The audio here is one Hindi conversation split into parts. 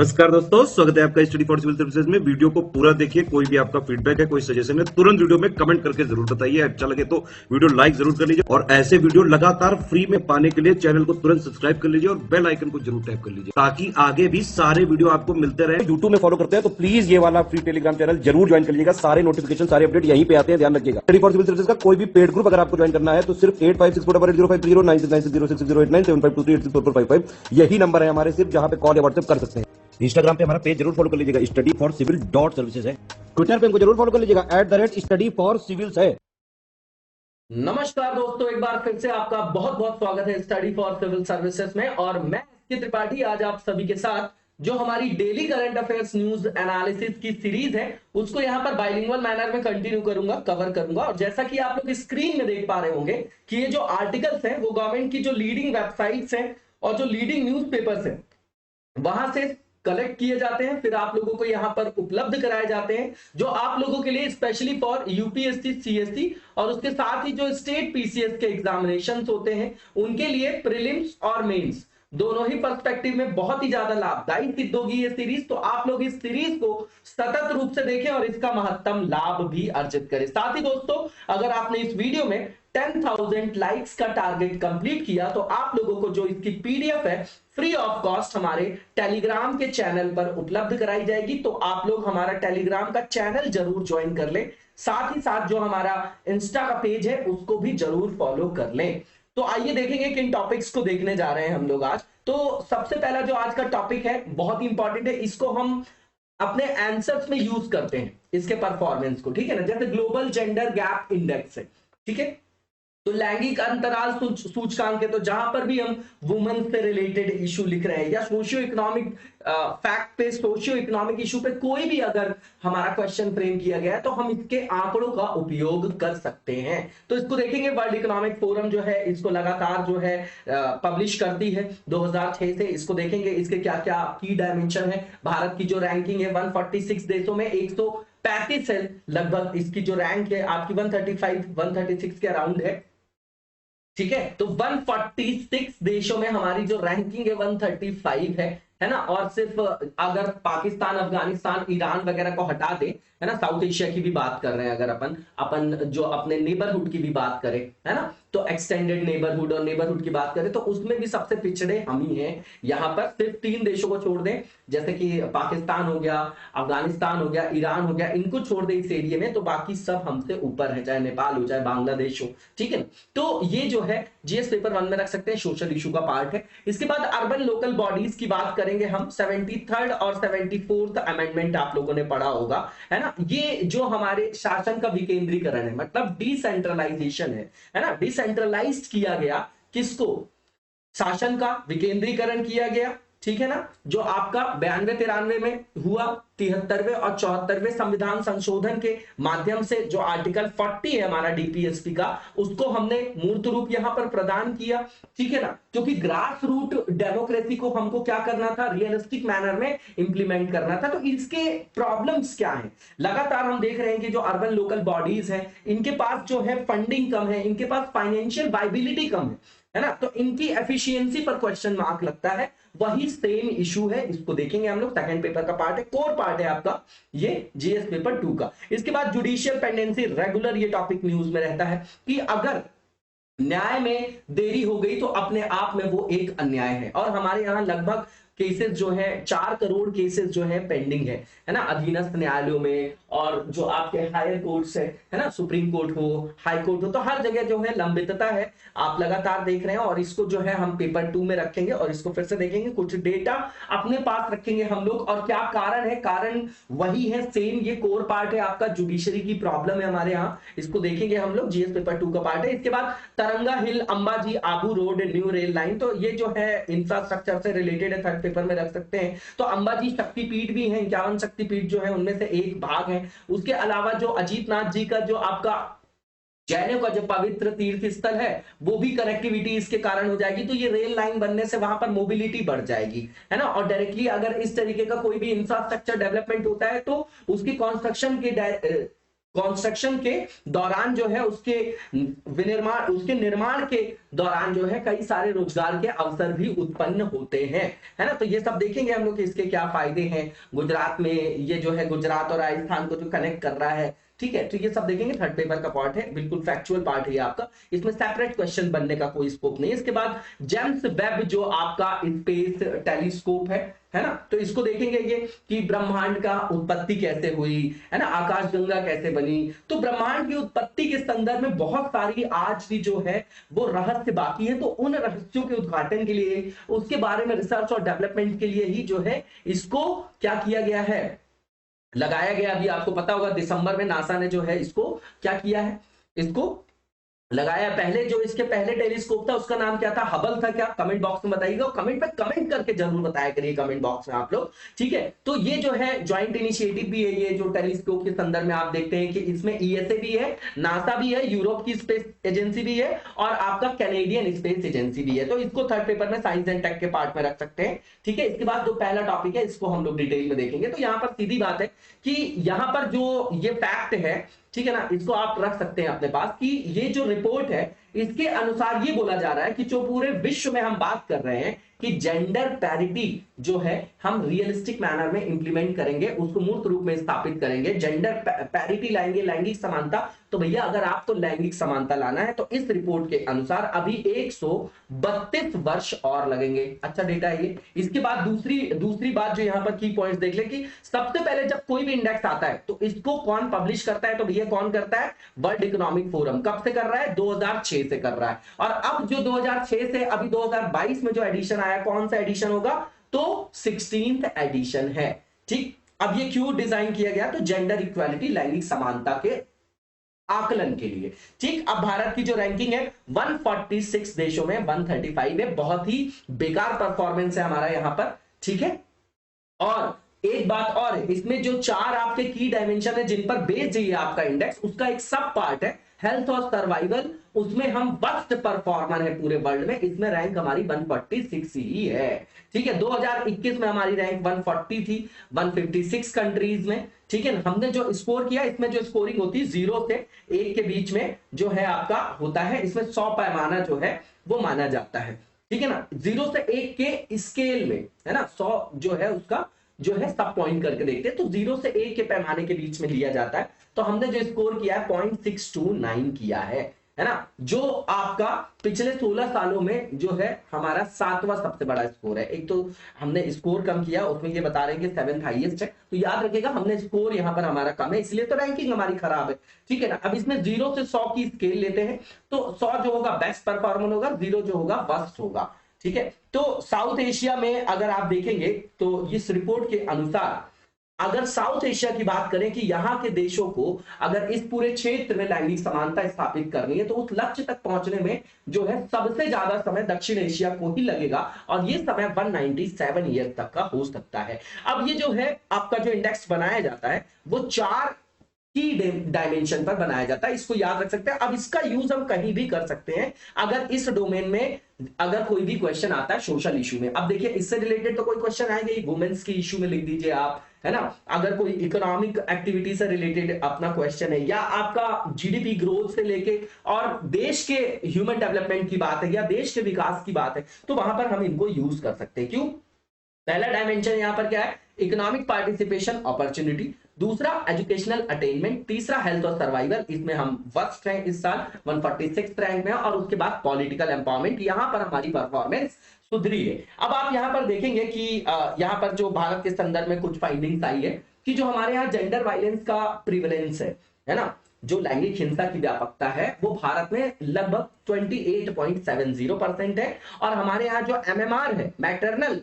नमस्कार दोस्तों, स्वागत है आपका स्टडी फॉर सिविल सर्विसेज में। वीडियो को पूरा देखिए। कोई भी आपका फीडबैक है, कोई सजेशन है, तुरंत वीडियो में कमेंट करके जरूर बताइए। अच्छा लगे तो वीडियो लाइक जरूर कर लीजिए और ऐसे वीडियो लगातार फ्री में पाने के लिए चैनल को तुरंत सब्सक्राइब कर लीजिए और बेल आइकन को जरूर टैप कर लीजिए ताकि आगे भी सारे वीडियो आपको मिलते रहे। यूट्यूब में फॉलो करते हैं तो प्लीज ये वाला फ्री टेलीग्राम चैनल जरूर ज्वाइन कर लीजिएगा। सारे नोटिफिकेशन, सारे अपडेट यहीं पे आते हैं, ध्यान रखिएगा। स्टडी फॉर सिविल सर्विसेज का कोई भी पेड ग्रुप अगर आपको ज्वाइन करना है तो सिर्फ 85648053096960608974386455 यही नंबर है हमारे, सिर्फ जहां पे कॉल या व्हाट्सएप कर सकते हैं। इंस्टाग्राम पे हमारा पेज जरूर फॉलो कर लीजिएगा, स्टडी फॉर सिविल .सर्विसेज है। ट्विटर पे हमको जरूर फॉलो कर लीजिएगा, @स्टडी फॉर सिविल्स है। नमस्कार दोस्तों, एक बार फिर से आपका बहुत बहुत स्वागत है स्टडी फॉर सिविल सर्विसेज में। और मैं एसके त्रिपाठी आज आप सभी के साथ जो हमारी daily current affairs news analysis की सीरीज है उसको यहाँ पर बाइलिंगुअल मैनर में कंटिन्यू करूंगा, कवर करूंगा। और जैसा कि आप लोग स्क्रीन में देख पा रहे होंगे कि ये जो आर्टिकल्स हैं वो गवर्नमेंट की जो लीडिंग वेबसाइट्स हैं और जो लीडिंग न्यूज़पेपर्स हैं वहां से कलेक्ट किए जाते हैं, फिर आप लोगों को यहां पर उपलब्ध कराए जाते हैं, जो आप लोगों के लिए स्पेशली फॉर यूपीएससी, सीएससी और उसके साथ ही जो स्टेट पीसीएस के एग्जामिनेशंस होते हैं उनके लिए प्रीलिम्स और मेंस दोनों ही पर्सपेक्टिव में बहुत ही ज्यादा लाभदायी सिद्ध होगी ये सीरीज। तो आप लोग इस सीरीज को सतत रूप से देखें और इसका महत्तम लाभ भी अर्जित करें। साथ ही दोस्तों, अगर आपने इस वीडियो में 10,000 लाइक्स का टारगेट कंप्लीट किया तो आप लोगों को जो इसकी पीडीएफ है फ्री ऑफ कॉस्ट हमारे टेलीग्राम के चैनल पर उपलब्ध कराई जाएगी। तो आप लोग हमारा टेलीग्राम का चैनल जरूर ज्वाइन कर लें, साथ ही साथ जो हमारा इंस्टा का पेज है उसको भी जरूर फॉलो कर लें। तो आइए देखेंगे किन टॉपिक्स को देखने जा रहे हैं हम लोग आज। तो सबसे पहला जो आज का टॉपिक है बहुत ही इंपॉर्टेंट है, इसको हम अपने आंसर्स में यूज करते हैं इसके परफॉर्मेंस को, ठीक है ना। जैसे ग्लोबल जेंडर गैप इंडेक्स है, ठीक है, तो लैंगिक अंतराल सूचकांक है, तो जहां पर भी हम वुमेन से रिलेटेड इशू लिख रहे हैं या सोशियो इकोनॉमिक फैक्ट पे, सोशियो इकोनॉमिक इशू पे कोई भी अगर हमारा क्वेश्चन फ्रेम किया गया है तो हम इसके आंकड़ों का उपयोग कर सकते हैं। तो इसको देखेंगे, वर्ल्ड इकोनॉमिक फोरम जो है इसको लगातार जो है पब्लिश करती है 2006 से। इसको देखेंगे इसके क्या क्या की डायमेंशन है। भारत की जो रैंकिंग है 146 देशों में 135 है लगभग, इसकी जो रैंक है आपकी 135 136 के अराउंड है, ठीक है। तो 146 देशों में हमारी जो रैंकिंग है 135 है ना। और सिर्फ अगर पाकिस्तान, अफगानिस्तान, ईरान वगैरह को हटा दे, है ना, साउथ एशिया की भी बात कर रहे हैं अगर अपन अपन जो अपने नेबरहुड की भी बात करें, है ना, तो एक्सटेंडेड नेबरहुड और नेबरहुड की बात करें तो उसमें भी सबसे पिछड़े हम ही हैं। यहां पर सिर्फ 3 देशों को छोड़ दें, जैसे कि पाकिस्तान हो गया, अफगानिस्तान हो गया, ईरान हो गया, इनको छोड़ दें इस एरिया में, तो बाकी सब हमसे ऊपर है, चाहे नेपाल हो चाहे बांग्लादेश हो, ठीक है। तो ये जो है जीएस पेपर 1 में रख सकते हैं, सोशल इशू का पार्ट है। इसके बाद अर्बन लोकल बॉडीज की बात करेंगे हम। 73rd और 74th अमेंडमेंट आप लोगों ने पढ़ा होगा, है ना। ये जो हमारे शासन का विकेंद्रीकरण है, मतलब डिसेंट्रलाइजेशन है ना। डिसेंट्रलाइज्ड किया गया किसको? शासन का विकेंद्रीकरण किया गया, ठीक है ना। जो आपका 92-93 में हुआ, 73वें और 74वें संविधान संशोधन के माध्यम से जो आर्टिकल 40 है हमारा डीपीएसपी का, उसको हमने मूर्त रूप यहां पर प्रदान किया, ठीक है ना। क्योंकि ग्रास रूट डेमोक्रेसी को हमको क्या करना था, रियलिस्टिक मैनर में इंप्लीमेंट करना था। तो इसके प्रॉब्लम्स क्या हैं? लगातार हम देख रहे हैं कि जो अर्बन लोकल बॉडीज हैं इनके पास जो है फंडिंग कम है, इनके पास फाइनेंशियल वाइबिलिटी कम है ना। तो इनकी एफिशिएंसी पर क्वेश्चन मार्क लगता है। वही सेम इशू है, इसको देखेंगे हम लोग। सेकंड पेपर का पार्ट है, कोर पार्ट है आपका ये जीएस पेपर 2 का। इसके बाद जुडिशियल पेंडेंसी, रेगुलर ये टॉपिक न्यूज में रहता है कि अगर न्याय में देरी हो गई तो अपने आप में वो एक अन्याय है। और हमारे यहाँ लगभग केसेस जो है 4 करोड़ केसेस जो है पेंडिंग है ना, अधीनस्थ न्यायालयों में। और जो आपके हायर कोर्ट्स है ना, सुप्रीम कोर्ट हो, हाई कोर्ट हो, तो हर जगह जो है लंबितता है, आप लगातार देख रहे हैं। और इसको जो है हम पेपर 2 में रखेंगे और इसको फिर से देखेंगे, कुछ डेटा अपने पास रखेंगे हम लोग। और क्या कारण है? कारण वही है, सेम ये कोर पार्ट है आपका, जुडिशरी की प्रॉब्लम है हमारे यहाँ, इसको देखेंगे हम लोग। जीएस पेपर 2 का पार्ट है। इसके बाद Taranga hill Ambaji Abu road new rail line, तो ये जो है इंफ्रास्ट्रक्चर से रिलेटेड है, थर्ड पेपर में रख सकते हैं। तो अंबाजी शक्तिपीठ भी है, 51 शक्तिपीठ जो है उनमें से एक भाग है। उसके अलावा जो अजीतनाथ जी का जो आपका जैनों का जो पवित्र तीर्थ स्थल है वो भी कनेक्टिविटी इसके कारण हो जाएगी। तो ये रेल लाइन बनने से वहां पर मोबिलिटी बढ़ जाएगी, है ना। और डायरेक्टली अगर इस तरीके का कोई भी इंफ्रास्ट्रक्चर डेवलपमेंट होता है तो उसकी कंस्ट्रक्शन के कंस्ट्रक्शन के दौरान जो है उसके निर्माण के दौरान जो है कई सारे रोजगार के अवसर भी उत्पन्न होते हैं, है ना। तो ये सब देखेंगे हम लोग कि इसके क्या फायदे हैं। गुजरात में ये जो है गुजरात और राजस्थान को जो कनेक्ट कर रहा है, ठीक है, तो ये सब देखेंगे। थर्ड पेपर का पार्ट है, बिल्कुल फैक्चुअल पार्ट है आपका, इसमें सेपरेट क्वेश्चन बनने का कोई स्कोप नहीं है। इसके बाद जेम्स वेब जो आपका स्पेस टेलीस्कोप है ना, तो इसको देखेंगे ये कि ब्रह्मांड का उत्पत्ति कैसे हुई, है ना, आकाशगंगा कैसे बनी। तो ब्रह्मांड की उत्पत्ति के संदर्भ में बहुत सारी आज भी जो है वो रहस्य बाकी है, तो उन रहस्यों के उद्घाटन के लिए, उसके बारे में रिसर्च और डेवलपमेंट के लिए ही जो है इसको क्या किया गया है, लगाया गया। अभी आपको पता होगा दिसंबर में नासा ने जो है इसको क्या किया है, इसको लगाया। पहले जो इसके पहले टेलीस्कोप था उसका नाम क्या था, हबल था क्या, कमेंट बॉक्स में बताइएगा, कमेंट पे कमेंट करके जरूर बताया करिए कमेंट बॉक्स में आप लोग, ठीक है। तो ये जो है ज्वाइंट इनिशिएटिव भी है, ये जो टेलीस्कोप के संदर्भ में आप देखते हैं कि इसमें ईएसए भी है, नासा भी है, यूरोप की स्पेस एजेंसी भी है और आपका कैनेडियन स्पेस एजेंसी भी है। तो इसको थर्ड पेपर में साइंस एंड टेक के पार्ट में रख सकते हैं, ठीक है। इसके बाद जो पहला टॉपिक है इसको हम लोग डिटेल में देखेंगे। तो यहाँ पर सीधी बात है कि यहाँ पर जो ये फैक्ट है, ठीक है ना, इसको आप रख सकते हैं अपने पास कि ये जो रिपोर्ट है इसके अनुसार ये बोला जा रहा है कि जो पूरे विश्व में हम बात कर रहे हैं कि जेंडर पैरिटी जो है हम रियलिस्टिक मैनर में इंप्लीमेंट करेंगे, उसको मूर्त रूप में स्थापित करेंगे, जेंडर पैरिटी लाएंगे, लैंगिक समानता। तो भैया अगर आपको लैंगिक समानता लाना है तो इस रिपोर्ट के अनुसार अभी 132 वर्ष और लगेंगे। अच्छा डेटा है ये। इसके बाद दूसरी बात जो यहां पर की पॉइंट्स देख ले कि सबसे पहले जब कोई भी इंडेक्स आता है तो इसको कौन पब्लिश करता है, तो भैया कौन करता है, वर्ल्ड इकोनॉमिक फोरम। कब से कर रहा है, 2006 से कर रहा है। और अब जो 2006 से अभी 2022 में जो एडिशन आया, कौन सा एडिशन होगा, तो 16th एडिशन है, ठीक। अब ये क्यों डिजाइन किया गया, तो जेंडर इक्वालिटी, लैंगिक समानता के आकलन के लिए, ठीक। अब भारत की जो रैंकिंग है 146 देशों में 135 है, बहुत ही बेकार परफॉर्मेंस है हमारा यहां पर, ठीक है। और एक बात और है, इसमें जो 4 आपके की डायमेंशन है जिन पर बेस्ड है आपका इंडेक्स, उसका एक सब पार्ट है हेल्थ और सर्वाइवल, उसमें हम वर्स्ट परफॉर्मर है पूरे वर्ल्ड में, इसमें रैंक हमारी 146 ही है, ठीक है। 2021 में हमारी रैंक 140 थी 156 कंट्रीज में, ठीक है। हमने जो स्कोर किया, इसमें जो स्कोरिंग होती है 0 से 1 के बीच में जो है आपका होता है, इसमें 100 पैमाना जो है वो माना जाता है, ठीक है ना। 0 से 1 के स्केल में, है ना, 100 जो है उसका जो है सब पॉइंट करके देखते हैं, तो 0 से 1 के पैमाने के बीच में लिया जाता है। तो हमने जो स्कोर किया है 0.629 किया है ना, जो आपका पिछले 16 सालों में जो है हमारा 7वां सबसे बड़ा स्कोर है। एक तो हमने स्कोर कम किया, उसमें ये बता रहे हैं कि 7th हाईएस्ट है, तो याद रखिएगा हमने स्कोर यहां पर हमारा कम है, इसलिए तो रैंकिंग हमारी खराब है, ठीक है ना। अब इसमें 0 से 100 की स्केल लेते हैं, तो 100 जो होगा बेस्ट परफॉर्मर होगा, 0 जो होगा वर्स्ट होगा, ठीक है। तो साउथ एशिया में अगर आप देखेंगे तो इस रिपोर्ट के अनुसार अगर साउथ एशिया की बात करें कि यहां के देशों को अगर इस पूरे क्षेत्र में लैंगिक समानता स्थापित करनी है तो उस लक्ष्य तक पहुंचने में जो है सबसे ज्यादा समय दक्षिण एशिया को ही लगेगा, और ये समय 197 ईयर तक का हो सकता है। अब ये जो है आपका जो इंडेक्स बनाया जाता है वो 4 की डायमेंशन पर बनाया जाता है, इसको याद रख सकते हैं। अब इसका यूज हम कहीं भी कर सकते हैं अगर इस डोमेन में अगर कोई भी क्वेश्चन आता है सोशल इशू में। अब देखिए इससे रिलेटेड तो कोई क्वेश्चन आएगा ही, वुमेन्स की इशू में लिख दीजिए आप, है ना। अगर कोई इकोनॉमिक एक्टिविटी से रिलेटेड अपना क्वेश्चन है, या आपका जीडीपी ग्रोथ से लेके और देश के ह्यूमन डेवलपमेंट की बात है या देश के विकास की बात है, तो वहां पर हम इनको यूज कर सकते हैं। क्यों, पहला डायमेंशन यहां पर क्या है, इकोनॉमिक पार्टिसिपेशन अपॉर्चुनिटी, दूसरा एजुकेशनल अटेनमेंट, तीसरा हेल्थ और सर्वाइवल, इसमें हम फर्स्ट रैंक इस साल 146 रैंक में, और उसके बाद पॉलिटिकल एम्पावरमेंट, यहां पर हमारी परफॉर्मेंस सुधरी है। अब आप यहां पर देखेंगे कि यहां पर जो भारत के संदर्भ में कुछ फाइंडिंग्स आई है कि जो हमारे यहाँ जेंडर वायलेंस का प्रिवलेंस है ना, जो लैंगिक हिंसा की व्यापकता है वो भारत में लगभग 28.70% है, और हमारे यहाँ जो एमएमआर है, मैटरनल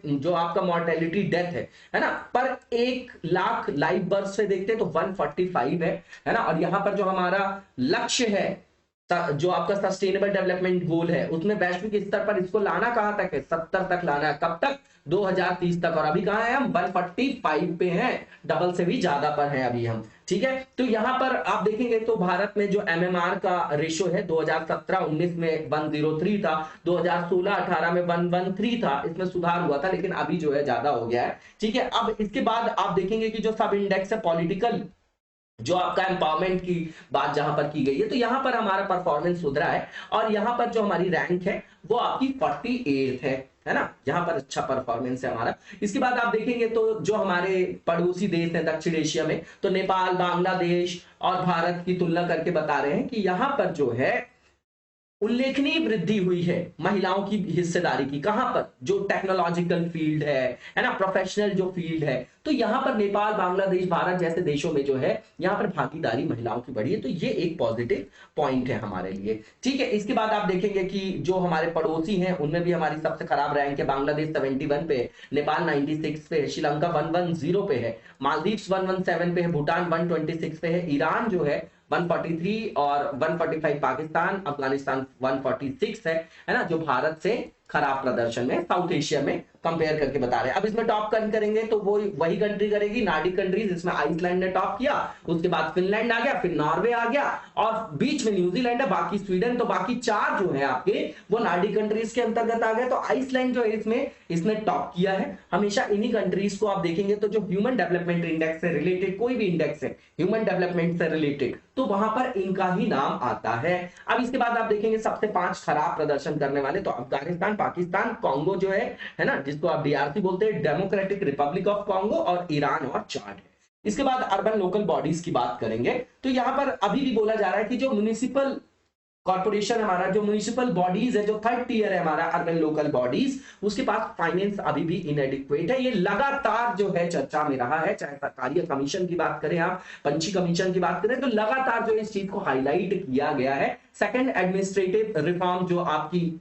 जो आपका मॉर्टेलिटी डेथ है ना, पर 1 लाख लाइव बर्थ से देखते हैं तो 145 है ना। और यहाँ पर जो हमारा लक्ष्य है, जो आपका सस्टेनेबल डेवलपमेंट गोल है, उसमें वैश्विक स्तर पर इसको लाना कहां तक है, 70 तक लाना है, कब तक, 2030 तक, और अभी कहां है हम 145 पे हैं, डबल से भी ज्यादा पर हैं अभी हम, ठीक है। तो यहां पर आप देखेंगे तो भारत में जो एमएमआर का रेशो है 2017-19 में 103 था, 2016-18 में 113 था, इसमें सुधार हुआ था लेकिन अभी जो है ज्यादा हो गया है, ठीक है। अब इसके बाद आप देखेंगे कि जो सब इंडेक्स है पॉलिटिकल जो आपका एम्पावरमेंट की बात जहां पर की गई है, तो यहां पर हमारा परफॉर्मेंस सुधरा है और यहां पर जो हमारी रैंक है वो आपकी 48th है ना, यहां पर अच्छा परफॉर्मेंस है हमारा। इसके बाद आप देखेंगे तो जो हमारे पड़ोसी देश हैं दक्षिण एशिया में, तो नेपाल, बांग्लादेश और भारत की तुलना करके बता रहे हैं कि यहां पर जो है उल्लेखनीय वृद्धि हुई है महिलाओं की हिस्सेदारी की। कहां पर? जो टेक्नोलॉजिकल फील्ड है ना, प्रोफेशनल जो फील्ड है, तो यहां पर नेपाल, बांग्लादेश, भारत जैसे देशों में जो है यहां पर भागीदारी महिलाओं की बढ़ी है। तो ये एक पॉजिटिव पॉइंट है हमारे लिए, ठीक है। इसके बाद आप देखेंगे कि जो हमारे पड़ोसी हैं उनमें भी हमारी सबसे खराब रैंक है। बांग्लादेश 71 पे है, नेपाल 96 पे है, श्रीलंका 110 पे है, मालदीव्स 117 पे है, भूटान 126 पे है, ईरान जो है 143 और 145 पाकिस्तान, अफगानिस्तान 146 है ना, जो भारत से खराब प्रदर्शन में साउथ एशिया में कंपेयर करके बता रहे हैं। अब इसमें टॉप करेंगे तो वो वही कंट्री करेगी, नार्डिक कंट्रीज, इसमें आइसलैंड ने टॉप किया, उसके बाद फिनलैंड आ गया, फिर नॉर्वे आ गया और बीच में न्यूजीलैंड है, बाकी स्वीडन। तो बाकी 4 जो है आपके वो नार्डिक कंट्रीज के अंतर्गत आ गए। तो आइसलैंड जो है इसने टॉप किया है। हमेशा इन्हीं कंट्रीज को आप देखेंगे तो जो ह्यूमन डेवलपमेंट इंडेक्स से रिलेटेड कोई भी इंडेक्स है ह्यूमन डेवलपमेंट से रिलेटेड, तो वहां पर इनका ही नाम आता है। अब इसके बाद आप देखेंगे सबसे 5 खराब प्रदर्शन करने वाले, तो अफगानिस्तान, पाकिस्तान, कांगो जो है ना, जिसको आप डीआरसी बोलते हैं, डेमोक्रेटिक रिपब्लिक ऑफ कांगो, और ईरान और चाड है। इसके बाद अर्बन लोकल बॉडीज की बात करेंगे तो यहां पर अभी भी बोला जा रहा है कि जो म्युनिसिपल कॉर्पोरेशन हमारा, जो म्युनिसिपल बॉडीज है, जो 3rd टियर है हमारा अर्बन लोकल बॉडीज, उसके पास फाइनेंस अभी भी इनएडिक्वेट है। ये लगातार जो है चर्चा में रहा है, चाहे सरकारी कमीशन की बात करें, आप पंची कमीशन की बात करें, तो लगातार जो इस चीज को हाईलाइट किया गया है। सेकंड एडमिनिस्ट्रेटिव रिफॉर्म जो आपकी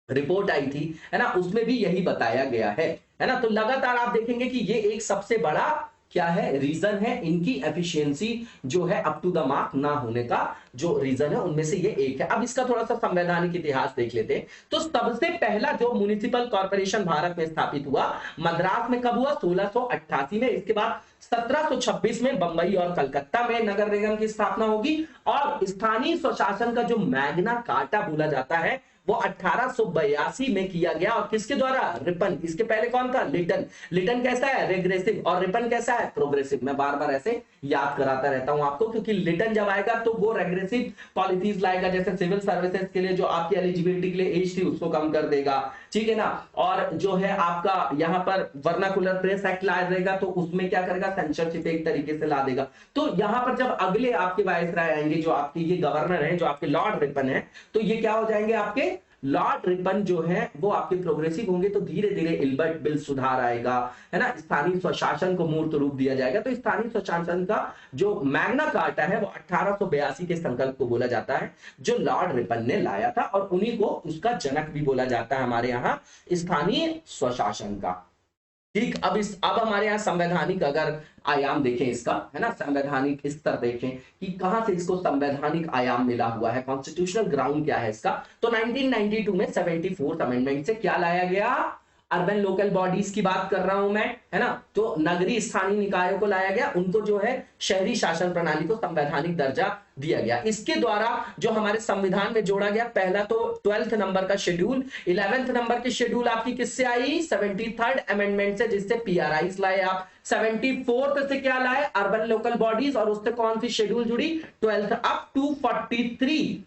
रिपोर्ट आई थी है ना, उसमें भी यही बताया गया है ना। तो लगातार आप देखेंगे कि ये एक सबसे बड़ा क्या है रीजन है, इनकी एफिशिएंसी जो है अप टू द मार्क ना होने का जो रीजन है उनमें से ये एक है। अब इसका थोड़ा सा संवैधानिक इतिहास देख लेते हैं। तो सबसे पहला जो म्युनिसिपल कॉर्पोरेशन भारत में स्थापित हुआ मद्रास में कब हुआ? 1688 में। इसके बाद 1726 में बंबई और कलकत्ता में नगर निगम की स्थापना होगी। और स्थानीय स्वशासन का जो मैग्ना कार्टा बोला जाता है वो 1882 में किया गया। और किसके द्वारा? रिपन। इसके पहले कौन था? लिटन। लिटन कैसा है? रेग्रेसिव। और रिपन कैसा है? प्रोग्रेसिव। मैं बार बार ऐसे याद कराता रहता हूं आपको, क्योंकि लिटन जब आएगा तो वो रेग्रेसिव पॉलिसीज लाएगा, जैसे सिविल सर्विसेज के लिए जो आपकी एलिजिबिलिटी के लिए एज थी उसको कम कर देगा, ठीक है ना। और जो है आपका यहां पर वर्नाकुलर प्रेस एक्ट ला देगा, तो उसमें क्या करेगा? सेंसरशिप एक तरीके से ला देगा। तो यहां पर जब अगले आपके वायसराय आएंगे, जो आपके ये गवर्नर है, जो आपके लॉर्ड रिपन है, तो ये क्या हो जाएंगे? आपके लॉर्ड रिपन जो है वो आपके प्रोग्रेसिव होंगे। तो धीरे धीरे इल्बर्ट बिल सुधार आएगा, है ना, स्थानीय स्वशासन को मूर्त रूप दिया जाएगा। तो स्थानीय स्वशासन का जो मैग्ना कार्टा है वो 1882 के संकल्प को बोला जाता है, जो लॉर्ड रिपन ने लाया था, और उन्हीं को उसका जनक भी बोला जाता है हमारे यहाँ स्थानीय स्वशासन का। ठीक। अब हमारे यहाँ संवैधानिक अगर आयाम देखें इसका, है ना, संवैधानिक स्तर देखें कि कहां से इसको संवैधानिक आयाम मिला हुआ है, कॉन्स्टिट्यूशनल ग्राउंड क्या है इसका। तो 1992 में 74th अमेंडमेंट से क्या लाया गया? अर्बन लोकल बॉडीज की बात कर रहा हूं मैं, है ना। तो नगरीय स्थानीय निकायों को लाया गया, उनको जो है शहरी शासन प्रणाली को संवैधानिक दर्जा दिया गया। इसके द्वारा जो हमारे संविधान में जोड़ा गया, पहला तो 12th नंबर का शेड्यूल, 11th नंबर की शेड्यूल आपकी किससे आई? 73rd अमेंडमेंट से, जिससे पीआरआईस लाए आप। 74th से क्या लाए? Urban local bodies. और उससे कौन सी शेड्यूल जुड़ी? 12th। अब 243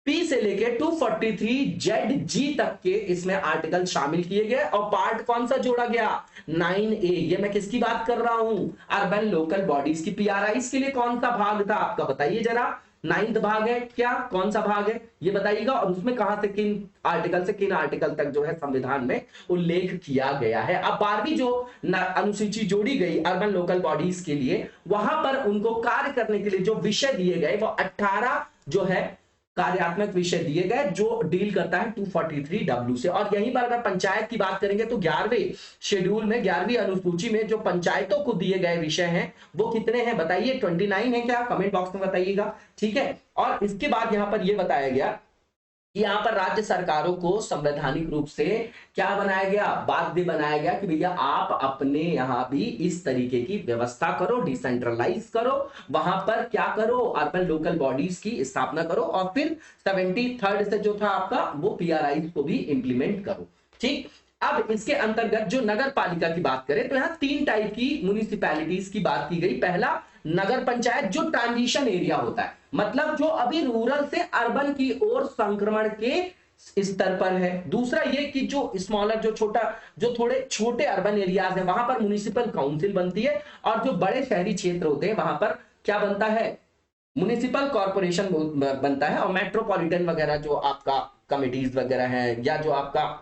पी से लेके 243 जेड जी तक के इसमें आर्टिकल शामिल किए गए। और पार्ट कौन सा जोड़ा गया? 9A। ये मैं किसकी बात कर रहा हूं? अर्बन लोकल बॉडीज की। पीआरआईस के लिए कौन सा भाग था आपका? बताइए जरा। 9th भाग है क्या? कौन सा भाग है ये बताइएगा। और उसमें कहां से किन आर्टिकल से किन आर्टिकल तक जो है संविधान में उल्लेख किया गया है। अब 12वीं जो अनुसूची जोड़ी गई अर्बन लोकल बॉडीज के लिए, वहां पर उनको कार्य करने के लिए जो विषय दिए गए वो 18 जो है कार्यात्मक विषय दिए गए, जो डील करता है 243W से। और यहीं पर अगर पंचायत की बात करेंगे तो 11वें शेड्यूल में, 11वीं अनुसूची में जो पंचायतों को दिए गए विषय हैं वो कितने हैं बताइए? 29 है क्या? कमेंट बॉक्स में बताइएगा, ठीक है। और इसके बाद यहां पर यह बताया गया यहां पर राज्य सरकारों को संवैधानिक रूप से क्या बनाया गया? बाध्य बनाया गया कि भैया आप अपने यहां भी इस तरीके की व्यवस्था करो, डिसेंट्रलाइज करो, वहां पर क्या करो? अर्बन लोकल बॉडीज की स्थापना करो। और फिर 73rd से जो था आपका वो पीआरआई को भी इंप्लीमेंट करो, ठीक। अब इसके अंतर्गत जो नगर पालिका की बात करें तो यहाँ 3 टाइप की म्युनिसिपैलिटीज की बात की गई। पहला नगर पंचायत जो ट्रांजिशन एरिया होता है, मतलब जो अभी रूरल से अर्बन की ओर संक्रमण के स्तर पर है। दूसरा ये कि जो स्मॉलर, जो थोड़े छोटे अर्बन एरियाज है वहां पर म्युनिसिपल काउंसिल बनती है, और जो बड़े शहरी क्षेत्र होते हैं वहां पर क्या बनता है, म्युनिसिपल कॉर्पोरेशन बनता है। और मेट्रोपॉलिटन वगैरह जो आपका कमिटीज वगैरह है, या जो आपका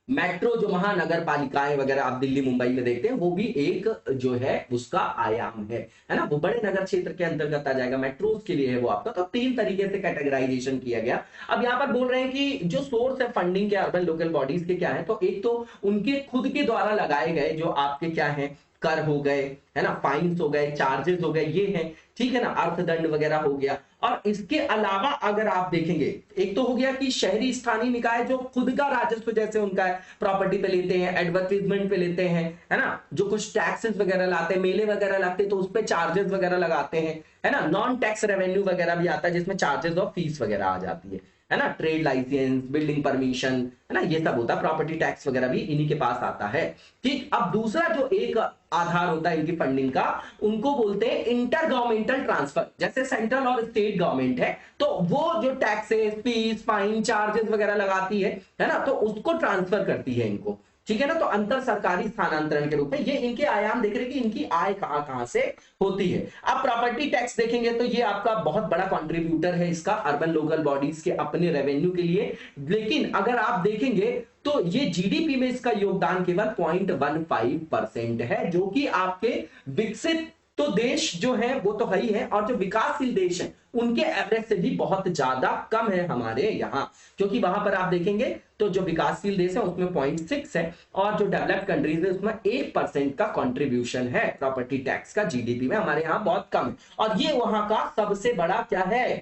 मेट्रो जो महानगर पालिकाएं वगैरह आप दिल्ली मुंबई में देखते हैं, वो भी एक जो है उसका आयाम है ना, वो बड़े नगर क्षेत्र के अंतर्गत आ जाएगा, मेट्रोज के लिए है वो आपका। तो 3 तरीके से कैटेगराइजेशन किया गया। अब यहाँ पर बोल रहे हैं कि जो सोर्स है फंडिंग के अर्बन लोकल बॉडीज के क्या है, तो एक तो उनके खुद के द्वारा लगाए गए जो आपके क्या है, कर हो गए, है ना, फाइन्स हो गए, चार्जेस हो गए, ये है, ठीक है ना, अर्थदंड वगैरह हो गया। और इसके अलावा अगर आप देखेंगे, एक तो हो गया कि शहरी स्थानीय निकाय जो खुद का राजस्व जैसे उनका है, प्रॉपर्टी पे लेते हैं, एडवर्टीजमेंट पे लेते हैं, है ना, जो कुछ टैक्सेस वगैरह लाते हैं, मेले वगैरह लगते हैं तो उस पे चार्जेस वगैरह लगाते हैं, है ना, नॉन टैक्स रेवेन्यू वगैरह भी आता है जिसमें चार्जेस और फीस वगैरह आ जाती है ना, ट्रेड लाइसेंस, बिल्डिंग परमिशन, है ना, ये सब होता है, प्रॉपर्टी टैक्स वगैरह भी इन्हीं के पास आता है। ठीक, अब दूसरा जो एक आधार होता है इनकी फंडिंग का, उनको बोलते हैं इंटर गवर्नमेंटल ट्रांसफर। जैसे सेंट्रल और स्टेट गवर्नमेंट है तो वो जो टैक्सेस, फीस, फाइन, चार्जेस वगैरह लगाती है ना, तो उसको ट्रांसफर करती है इनको, ठीक है ना। तो अंतर सरकारी स्थानांतरण के रूप में ये इनके आयाम देख रहे हैं कि इनकी आय कहां कहां से होती है। अब प्रॉपर्टी टैक्स देखेंगे तो ये आपका बहुत बड़ा कंट्रीब्यूटर है इसका अर्बन लोकल बॉडीज के अपने रेवेन्यू के लिए। लेकिन अगर आप देखेंगे तो ये जीडीपी में इसका योगदान केवल 0.15% है, जो कि आपके विकसित तो देश जो है वो तो है ही है, और जो विकासशील देश हैं उनके एवरेज से भी बहुत ज्यादा कम है हमारे यहाँ। क्योंकि वहां पर आप देखेंगे तो जो विकासशील देश है उसमें 0.6 है, और जो डेवलप्ड कंट्रीज है उसमें 1% का कंट्रीब्यूशन है प्रॉपर्टी टैक्स का जीडीपी में, हमारे यहाँ बहुत कम है। और ये वहां का सबसे बड़ा क्या है,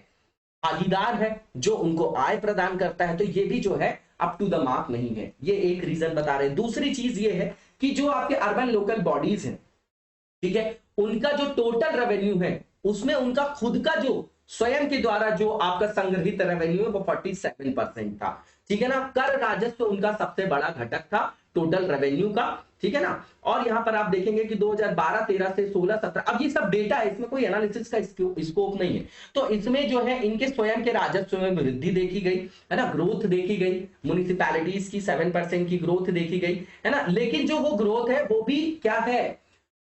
भागीदार है जो उनको आय प्रदान करता है। तो ये भी जो है अप टू द मार्क नहीं है, ये एक रीजन बता रहे हैं। दूसरी चीज ये है कि जो आपके अर्बन लोकल बॉडीज हैं, ठीक है, उनका जो टोटल रेवेन्यू है उसमें उनका खुद का जो स्वयं के द्वारा जो आपका संग्रहित रेवेन्यू है वो 47% था, ठीक है ना। कर राजस्व उनका सबसे बड़ा घटक था टोटल रेवेन्यू का, ठीक है ना। और यहां पर आप देखेंगे कि 2012-13 से 16-17, अब ये सब डेटा है, इसमें कोई एनालिसिस का स्कोप नहीं है। तो इसमें जो है इनके स्वयं के राजस्व में वृद्धि देखी गई, है ना, ग्रोथ देखी गई, म्युनिसिपैलिटीज की 7% की ग्रोथ देखी गई, है ना। लेकिन जो वो ग्रोथ है वो भी क्या है,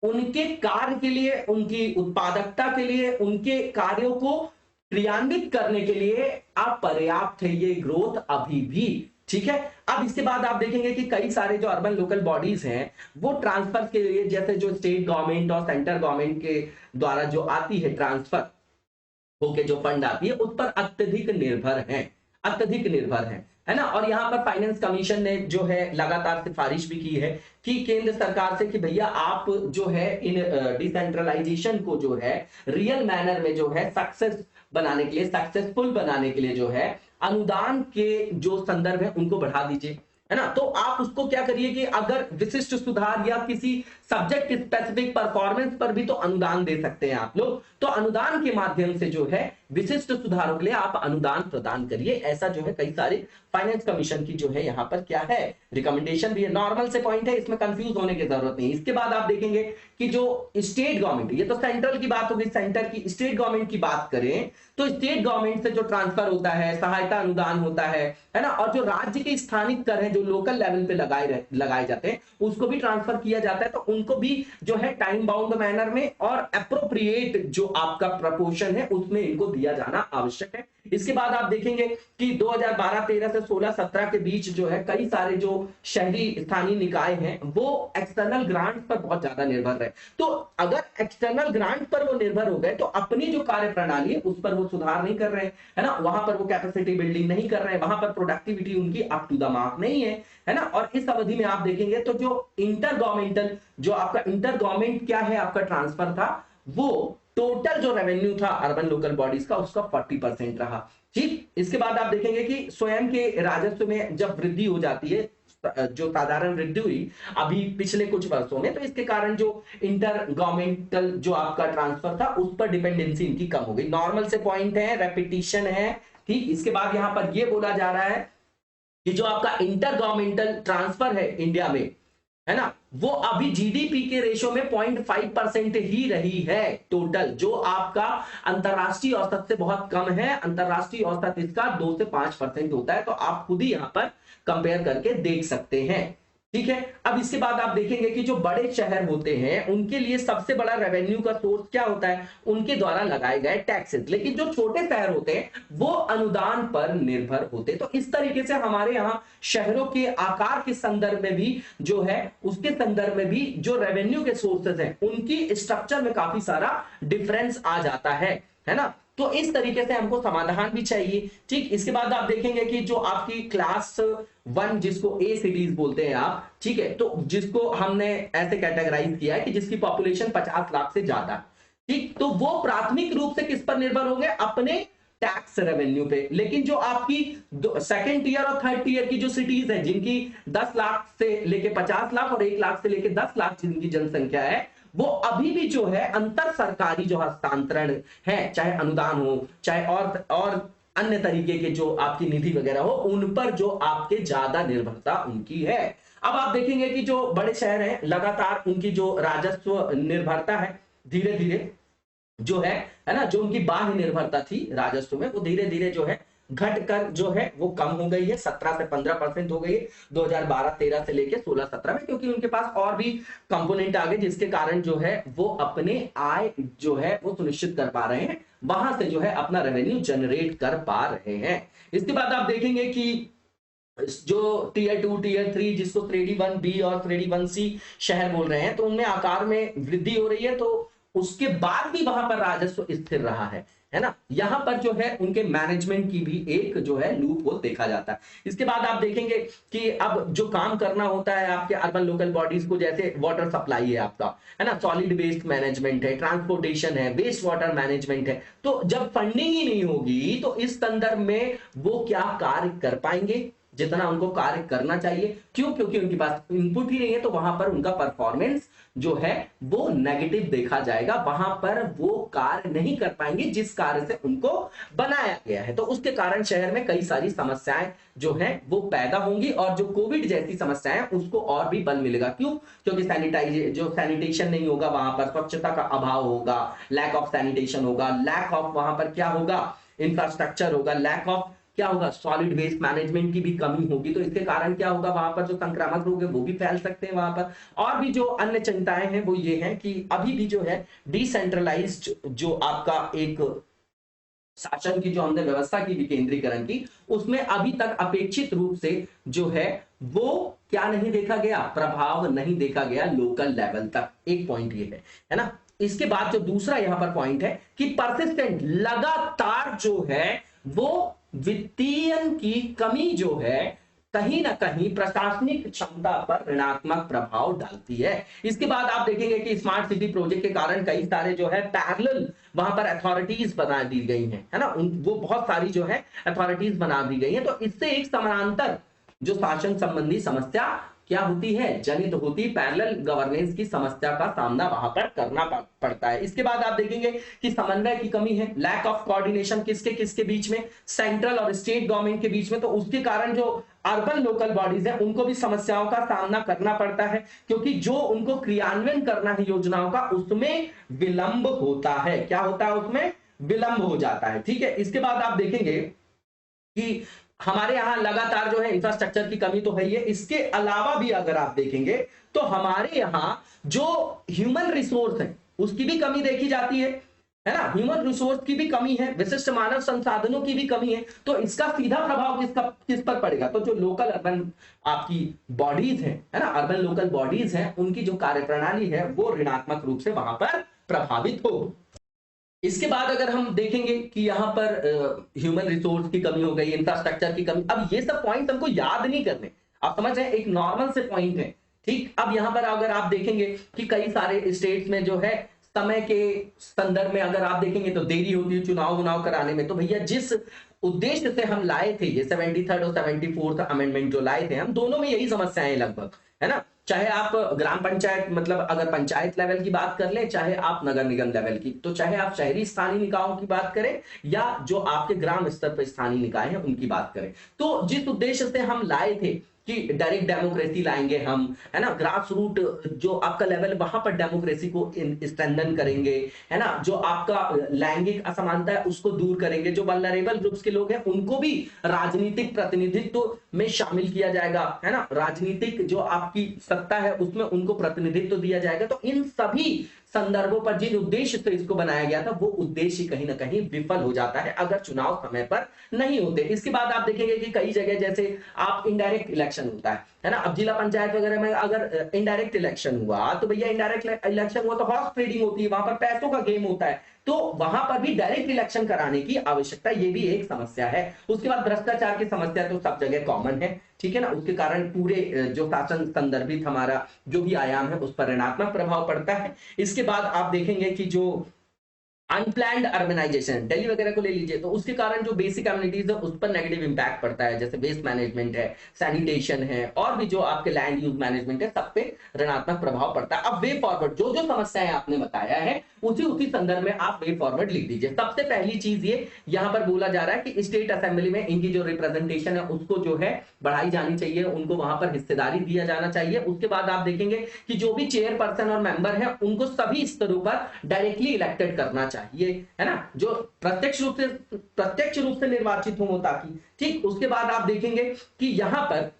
उनके कार्य के लिए, उनकी उत्पादकता के लिए, उनके कार्यों को क्रियान्वित करने के लिए अपर्याप्त है ये ग्रोथ अभी भी, ठीक है। अब इसके बाद आप देखेंगे कि कई सारे जो अर्बन लोकल बॉडीज हैं वो ट्रांसफर के लिए, जैसे जो स्टेट गवर्नमेंट और सेंट्रल गवर्नमेंट के द्वारा जो आती है ट्रांसफर होके जो फंड आती है, उस पर अत्यधिक निर्भर है ना। और यहाँ पर फाइनेंस कमीशन ने जो है लगातार सिफारिश भी की है कि केंद्र सरकार से कि भैया आप जो है इन डिसेंट्रलाइजेशन को जो है रियल मैनर में जो है सक्सेसफुल बनाने के लिए जो है अनुदान के जो संदर्भ है उनको बढ़ा दीजिए, है ना। तो आप उसको क्या करिए कि अगर विशिष्ट सुधार या किसी सब्जेक्ट स्पेसिफिक परफॉर्मेंस पर भी तो अनुदान दे सकते हैं आप लोग, तो अनुदान के माध्यम से जो है विशिष्ट सुधारों के लिए आप अनुदान प्रदान करिए। ऐसा जो है कई सारे फाइनेंस कमीशन की जो है यहाँ पर क्या है रिकमेंडेशन भी है। नॉर्मल से पॉइंट है, इसमें कंफ्यूज होने की जरूरत नहीं। इसके बाद आप देखेंगे कि जो स्टेट गवर्नमेंट, ये तो सेंट्रल की बात होगी, सेंटर की, स्टेट गवर्नमेंट की बात करें तो स्टेट गवर्नमेंट से जो ट्रांसफर होता है, सहायता अनुदान होता है ना, और जो राज्य के स्थानिक कर है जो लोकल लेवल पे लगाए जाते हैं उसको भी ट्रांसफर किया जाता है। तो उनको भी जो है टाइम बाउंड मैनर में और एप्रोप्रिएट जो आपका प्रपोर्शन है उसमें इनको दिया जाना आवश्यक है। इसके बाद आप देखेंगे कि 2012-13 से 16-17 के बीच जो है कई सारे जो शहरी स्थानीय निकाय हैं वो एक्सटर्नल ग्रांट पर बहुत ज्यादा निर्भर रहे। तो अगर एक्सटर्नल ग्रांट पर वो निर्भर हो गए तो अपनी जो कार्य प्रणाली है उस पर वो सुधार नहीं कर रहे हैं, है ना, वहां पर वो कैपेसिटी बिल्डिंग नहीं कर रहे हैं, वहां पर प्रोडक्टिविटी उनकी अप टू द मार्क नहीं है ना। और इस अवधि में आप देखेंगे तो जो इंटर गवर्नमेंट क्या है आपका ट्रांसफर था, वो टोटल जो रेवेन्यू था अर्बन लोकल बॉडीज का उसका 40% रहा, ठीक। इसके बाद आप देखेंगे कि स्वयं के राजस्व में जब वृद्धि हो जाती है, जो साधारण वृद्धि हुई अभी पिछले कुछ वर्षों में, तो इसके कारण जो इंटर गवर्नमेंटल जो आपका ट्रांसफर था उस पर डिपेंडेंसी इनकी कम हो गई। नॉर्मल से पॉइंट है, रेपिटेशन है, ठीक। इसके बाद यहां पर यह बोला जा रहा है कि जो आपका इंटर गवर्नमेंटल ट्रांसफर है इंडिया में, है ना, वो अभी जीडीपी के रेशो में 0.5% ही रही है टोटल, जो आपका अंतरराष्ट्रीय औसत से बहुत कम है। अंतरराष्ट्रीय औसत इसका 2 से 5% होता है। तो आप खुद ही यहां पर कंपेयर करके देख सकते हैं। ठीक है, अब इसके बाद आप देखेंगे कि जो बड़े शहर होते हैं उनके लिए सबसे बड़ा रेवेन्यू का सोर्स क्या होता है, उनके द्वारा लगाए गए टैक्सेस। लेकिन जो छोटे शहर होते हैं वो अनुदान पर निर्भर होते हैं। तो इस तरीके से हमारे यहाँ शहरों के आकार के संदर्भ में भी जो है, उसके संदर्भ में भी जो रेवेन्यू के सोर्सेज हैं उनकी स्ट्रक्चर में काफी सारा डिफरेंस आ जाता है ना। तो इस तरीके से हमको समाधान भी चाहिए। ठीक, इसके बाद आप देखेंगे कि जो आपकी क्लास 1 जिसको ए सिटीज बोलते हैं आप, ठीक है, तो जिसको हमने ऐसे कैटेगराइज किया है कि जिसकी पॉपुलेशन 50 लाख से ज्यादा, ठीक, तो वो प्राथमिक रूप से किस पर निर्भर होंगे, अपने टैक्स रेवेन्यू पे। लेकिन जो आपकी सेकंड टीयर और थर्ड टीयर की जो सिटीज है जिनकी 10 लाख से लेके 50 लाख और 1 लाख से लेके 10 लाख जिनकी जनसंख्या है, वो अभी भी जो है अंतर सरकारी जो हस्तांतरण है, चाहे अनुदान हो चाहे और अन्य तरीके के जो आपकी निधि वगैरह हो, उन पर जो आपके ज्यादा निर्भरता उनकी है। अब आप देखेंगे कि जो बड़े शहर हैं लगातार उनकी जो राजस्व निर्भरता है धीरे धीरे जो है ना, जो उनकी बाह्य निर्भरता थी राजस्व में, वो धीरे धीरे जो है घटकर जो है वो कम हो गई है। 17 से 15% हो गई है 2012-13 से लेके 16-17 में, क्योंकि उनके पास और भी कंपोनेंट आ गए जिसके कारण जो है वो अपने आय जो है वो सुनिश्चित कर पा रहे हैं, वहां से जो है अपना रेवेन्यू जनरेट कर पा रहे हैं। इसके बाद आप देखेंगे कि जो टीयर 2 टीयर 3 जिसको श्रेणी 1B और श्रेणी 1C शहर बोल रहे हैं, तो उनमें आकार में वृद्धि हो रही है, तो उसके बाद भी वहां पर राजस्व स्थिर रहा है ना। यहां पर जो है उनके मैनेजमेंट की भी एक जो है लूप होल देखा जाता है। इसके बाद आप देखेंगे कि अब जो काम करना होता है आपके अर्बन लोकल बॉडीज को, जैसे वाटर सप्लाई है आपका, है ना, सॉलिड वेस्ट मैनेजमेंट है, ट्रांसपोर्टेशन है, वेस्ट वाटर मैनेजमेंट है, तो जब फंडिंग ही नहीं होगी तो इस संदर्भ में वो क्या कार्य कर पाएंगे जितना उनको कार्य करना चाहिए। क्यों? क्योंकि उनके पास इनपुट ही नहीं है, तो वहां पर उनका परफॉर्मेंस जो है वो नेगेटिव देखा जाएगा, वहां पर वो कार्य नहीं कर पाएंगे जिस कार्य से उनको बनाया गया है। तो उसके कारण शहर में कई सारी समस्याएं जो है वो पैदा होंगी, और जो कोविड जैसी समस्याएं उसको और भी बल मिलेगा। क्यों? क्योंकि सैनिटेशन नहीं होगा, वहां पर स्वच्छता का अभाव होगा, लैक ऑफ सैनिटेशन होगा, लैक ऑफ वहां पर क्या होगा, इंफ्रास्ट्रक्चर होगा, लैक ऑफ क्या होगा, सॉलिड वेस्ट मैनेजमेंट की भी कमी होगी। तो इसके कारण क्या होगा, वहां पर जो संक्रामक रोग है वो भी फैल सकते हैं वहां पर। और भी जो अन्य चिंताएं हैं वो ये हैं कि अभी भी जो है डिसेंट्रलाइज्ड जो आपका एक शासन की जो हमने व्यवस्था की विकेंद्रीकरण की, उसमें अभी तक अपेक्षित रूप से जो है वो क्या नहीं देखा गया, प्रभाव नहीं देखा गया लोकल लेवल तक। एक पॉइंट ये है ना। इसके बाद जो दूसरा यहां पर पॉइंट है कि परसिस्टेंट लगातार जो है वो वित्तीय की कमी जो है कहीं ना कहीं प्रशासनिक क्षमता पर ऋणात्मक प्रभाव डालती है। इसके बाद आप देखेंगे कि स्मार्ट सिटी प्रोजेक्ट के कारण कई सारे जो है पैरेलल वहां पर अथॉरिटीज बना दी गई हैं, है ना, वो बहुत सारी जो है अथॉरिटीज बना दी गई हैं। तो इससे एक समानांतर जो शासन संबंधी समस्या क्या होती है, जनित होती पैरेलल गवर्नेंस की समस्या का सामना वहां पर करना पड़ता है। इसके बाद आप देखेंगे कि समन्वय की कमी है, लैक ऑफ कोऑर्डिनेशन किसके किसके बीच में, सेंट्रल और स्टेट गवर्नमेंट के बीच में। तो उसके कारण जो अर्बन लोकल बॉडीज है उनको भी समस्याओं का सामना करना पड़ता है, क्योंकि जो उनको क्रियान्वयन करना है योजनाओं का उसमें विलंब होता है। क्या होता है? उसमें विलंब हो जाता है। ठीक है, इसके बाद आप देखेंगे कि हमारे यहां लगातार जो है इंफ्रास्ट्रक्चर की कमी तो है ही है, इसके अलावा भी अगर आप देखेंगे तो हमारे यहां जो ह्यूमन रिसोर्स है उसकी भी कमी देखी जाती है ना, ह्यूमन रिसोर्स की भी कमी है, विशिष्ट मानव संसाधनों की भी कमी है। तो इसका सीधा प्रभाव किस पर पड़ेगा? तो जो लोकल अर्बन आपकी बॉडीज है ना, अर्बन लोकल बॉडीज है, उनकी जो कार्यप्रणाली है वो ऋणात्मक रूप से वहां पर प्रभावित हो। इसके बाद अगर हम देखेंगे कि यहां पर ह्यूमन रिसोर्स की कमी हो गई, इंफ्रास्ट्रक्चर की कमी, अब ये सब पॉइंट हमको याद नहीं करने, आप समझ रहे हैं, एक नॉर्मल से पॉइंट है। ठीक, अब यहां पर अगर आप देखेंगे कि कई सारे स्टेट्स में जो है समय के संदर्भ में अगर आप देखेंगे तो देरी होती है चुनाव कराने में। तो भैया जिस उद्देश्य से हम लाए थे ये 73rd और 74th अमेंडमेंट जो लाए थे हम, दोनों में यही समस्याएं लगभग, है ना। चाहे आप ग्राम पंचायत मतलब अगर पंचायत लेवल की बात कर लें, चाहे आप नगर निगम लेवल की, तो चाहे आप शहरी स्थानीय निकायों की बात करें या जो आपके ग्राम स्तर पर स्थानीय निकाय हैं उनकी बात करें, तो जिस उद्देश्य से हम लाए थे कि डायरेक्ट डेमोक्रेसी लाएंगे हम, है ना, ग्रास रूट जो आपका लेवल वहां पर डेमोक्रेसी को स्ट्रेंथन करेंगे, है ना, जो आपका लैंगिक असमानता है उसको दूर करेंगे, जो वल्नरेबल ग्रुप्स के लोग हैं उनको भी राजनीतिक प्रतिनिधित्व में शामिल किया जाएगा, है ना, राजनीतिक जो आपकी सत्ता है उसमें उनको प्रतिनिधित्व दिया जाएगा। तो इन सभी संदर्भों पर जिन उद्देश्य से इसको बनाया गया था वो उद्देश्य कहीं ना कहीं विफल हो जाता है अगर चुनाव समय पर नहीं होते। इसके बाद आप देखेंगे कि कई जगह जैसे आप इनडायरेक्ट इलेक्शन होता है ना, अब जिला पंचायत वगैरह में अगर इनडायरेक्ट इलेक्शन हुआ तो भैया इनडायरेक्ट इलेक्शन हुआ तो हॉर्स ट्रेडिंग होती है, वहां पर पैसों का गेम होता है, तो वहां पर भी डायरेक्ट इलेक्शन कराने की आवश्यकता, ये भी एक समस्या है। उसके बाद भ्रष्टाचार की समस्या तो सब जगह कॉमन है, ठीक है ना, उसके कारण पूरे जो शासन संदर्भित हमारा जो भी आयाम है उस पर ऋणात्मक प्रभाव पड़ता है। इसके बाद आप देखेंगे कि जो अनप्लैंड अर्बनाइजेशन, दिल्ली वगैरह को ले लीजिए, तो उसके कारण जो बेसिक कम्युनिटीज है उस पर नेगेटिव इंपैक्ट पड़ता है, जैसे वेस्ट मैनेजमेंट है, सैनिटेशन है और भी जो आपके लैंड यूज मैनेजमेंट है, सब पे ऋणात्मक प्रभाव पड़ता है। अब वे फॉरवर्ड जो जो समस्याएं आपने बताया है उसी संदर्भ में आप वे फॉरवर्ड लिख दीजिए। सबसे पहली चीज ये यहां पर बोला जा रहा है कि स्टेट असेंबली में इनकी जो रिप्रेजेंटेशन है उसको जो है बढ़ाई जानी चाहिए, उनको वहां पर हिस्सेदारी दिया जाना चाहिए। उसके बाद आप देखेंगे कि जो भी चेयरपर्सन और मेंबर है उनको सभी स्तरों पर डायरेक्टली इलेक्टेड करना चाहिए, है ना, जो प्रत्यक्ष रूप से निर्वाचित हो ताकि, ठीक। उसके बाद आप देखेंगे कि यहां पर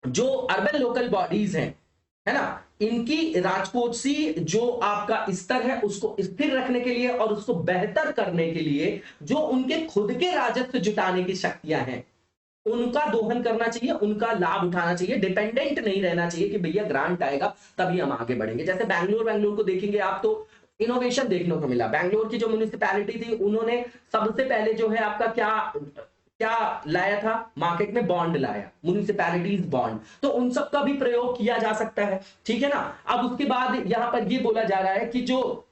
जो अर्बन लोकल बॉडीज हैं, है ना, इनकी राजकोषीय जो आपका स्तर है उसको स्थिर रखने के लिए और उसको बेहतर करने के लिए जो उनके खुद के राजस्व जुटाने की शक्तियां हैं उनका दोहन करना चाहिए, उनका लाभ उठाना चाहिए, डिपेंडेंट नहीं रहना चाहिए कि भैया ग्रांट आएगा तभी हम आगे बढ़ेंगे। जैसे बैंगलोर को देखेंगे आप तो इनोवेशन देखने को मिला। बैंगलोर की जो म्युनिसिपैलिटी थी उन्होंने सबसे पहले जो है आपका क्या क्या लाया था मार्केट में, बॉन्ड लाया, म्युनिसिपैलिटीज बॉन्ड, तो उन सब का भी प्रयोग किया जा सकता है, ठीक है ना। अब उसके बाद यहां पर यह बोला जा रहा है कि जो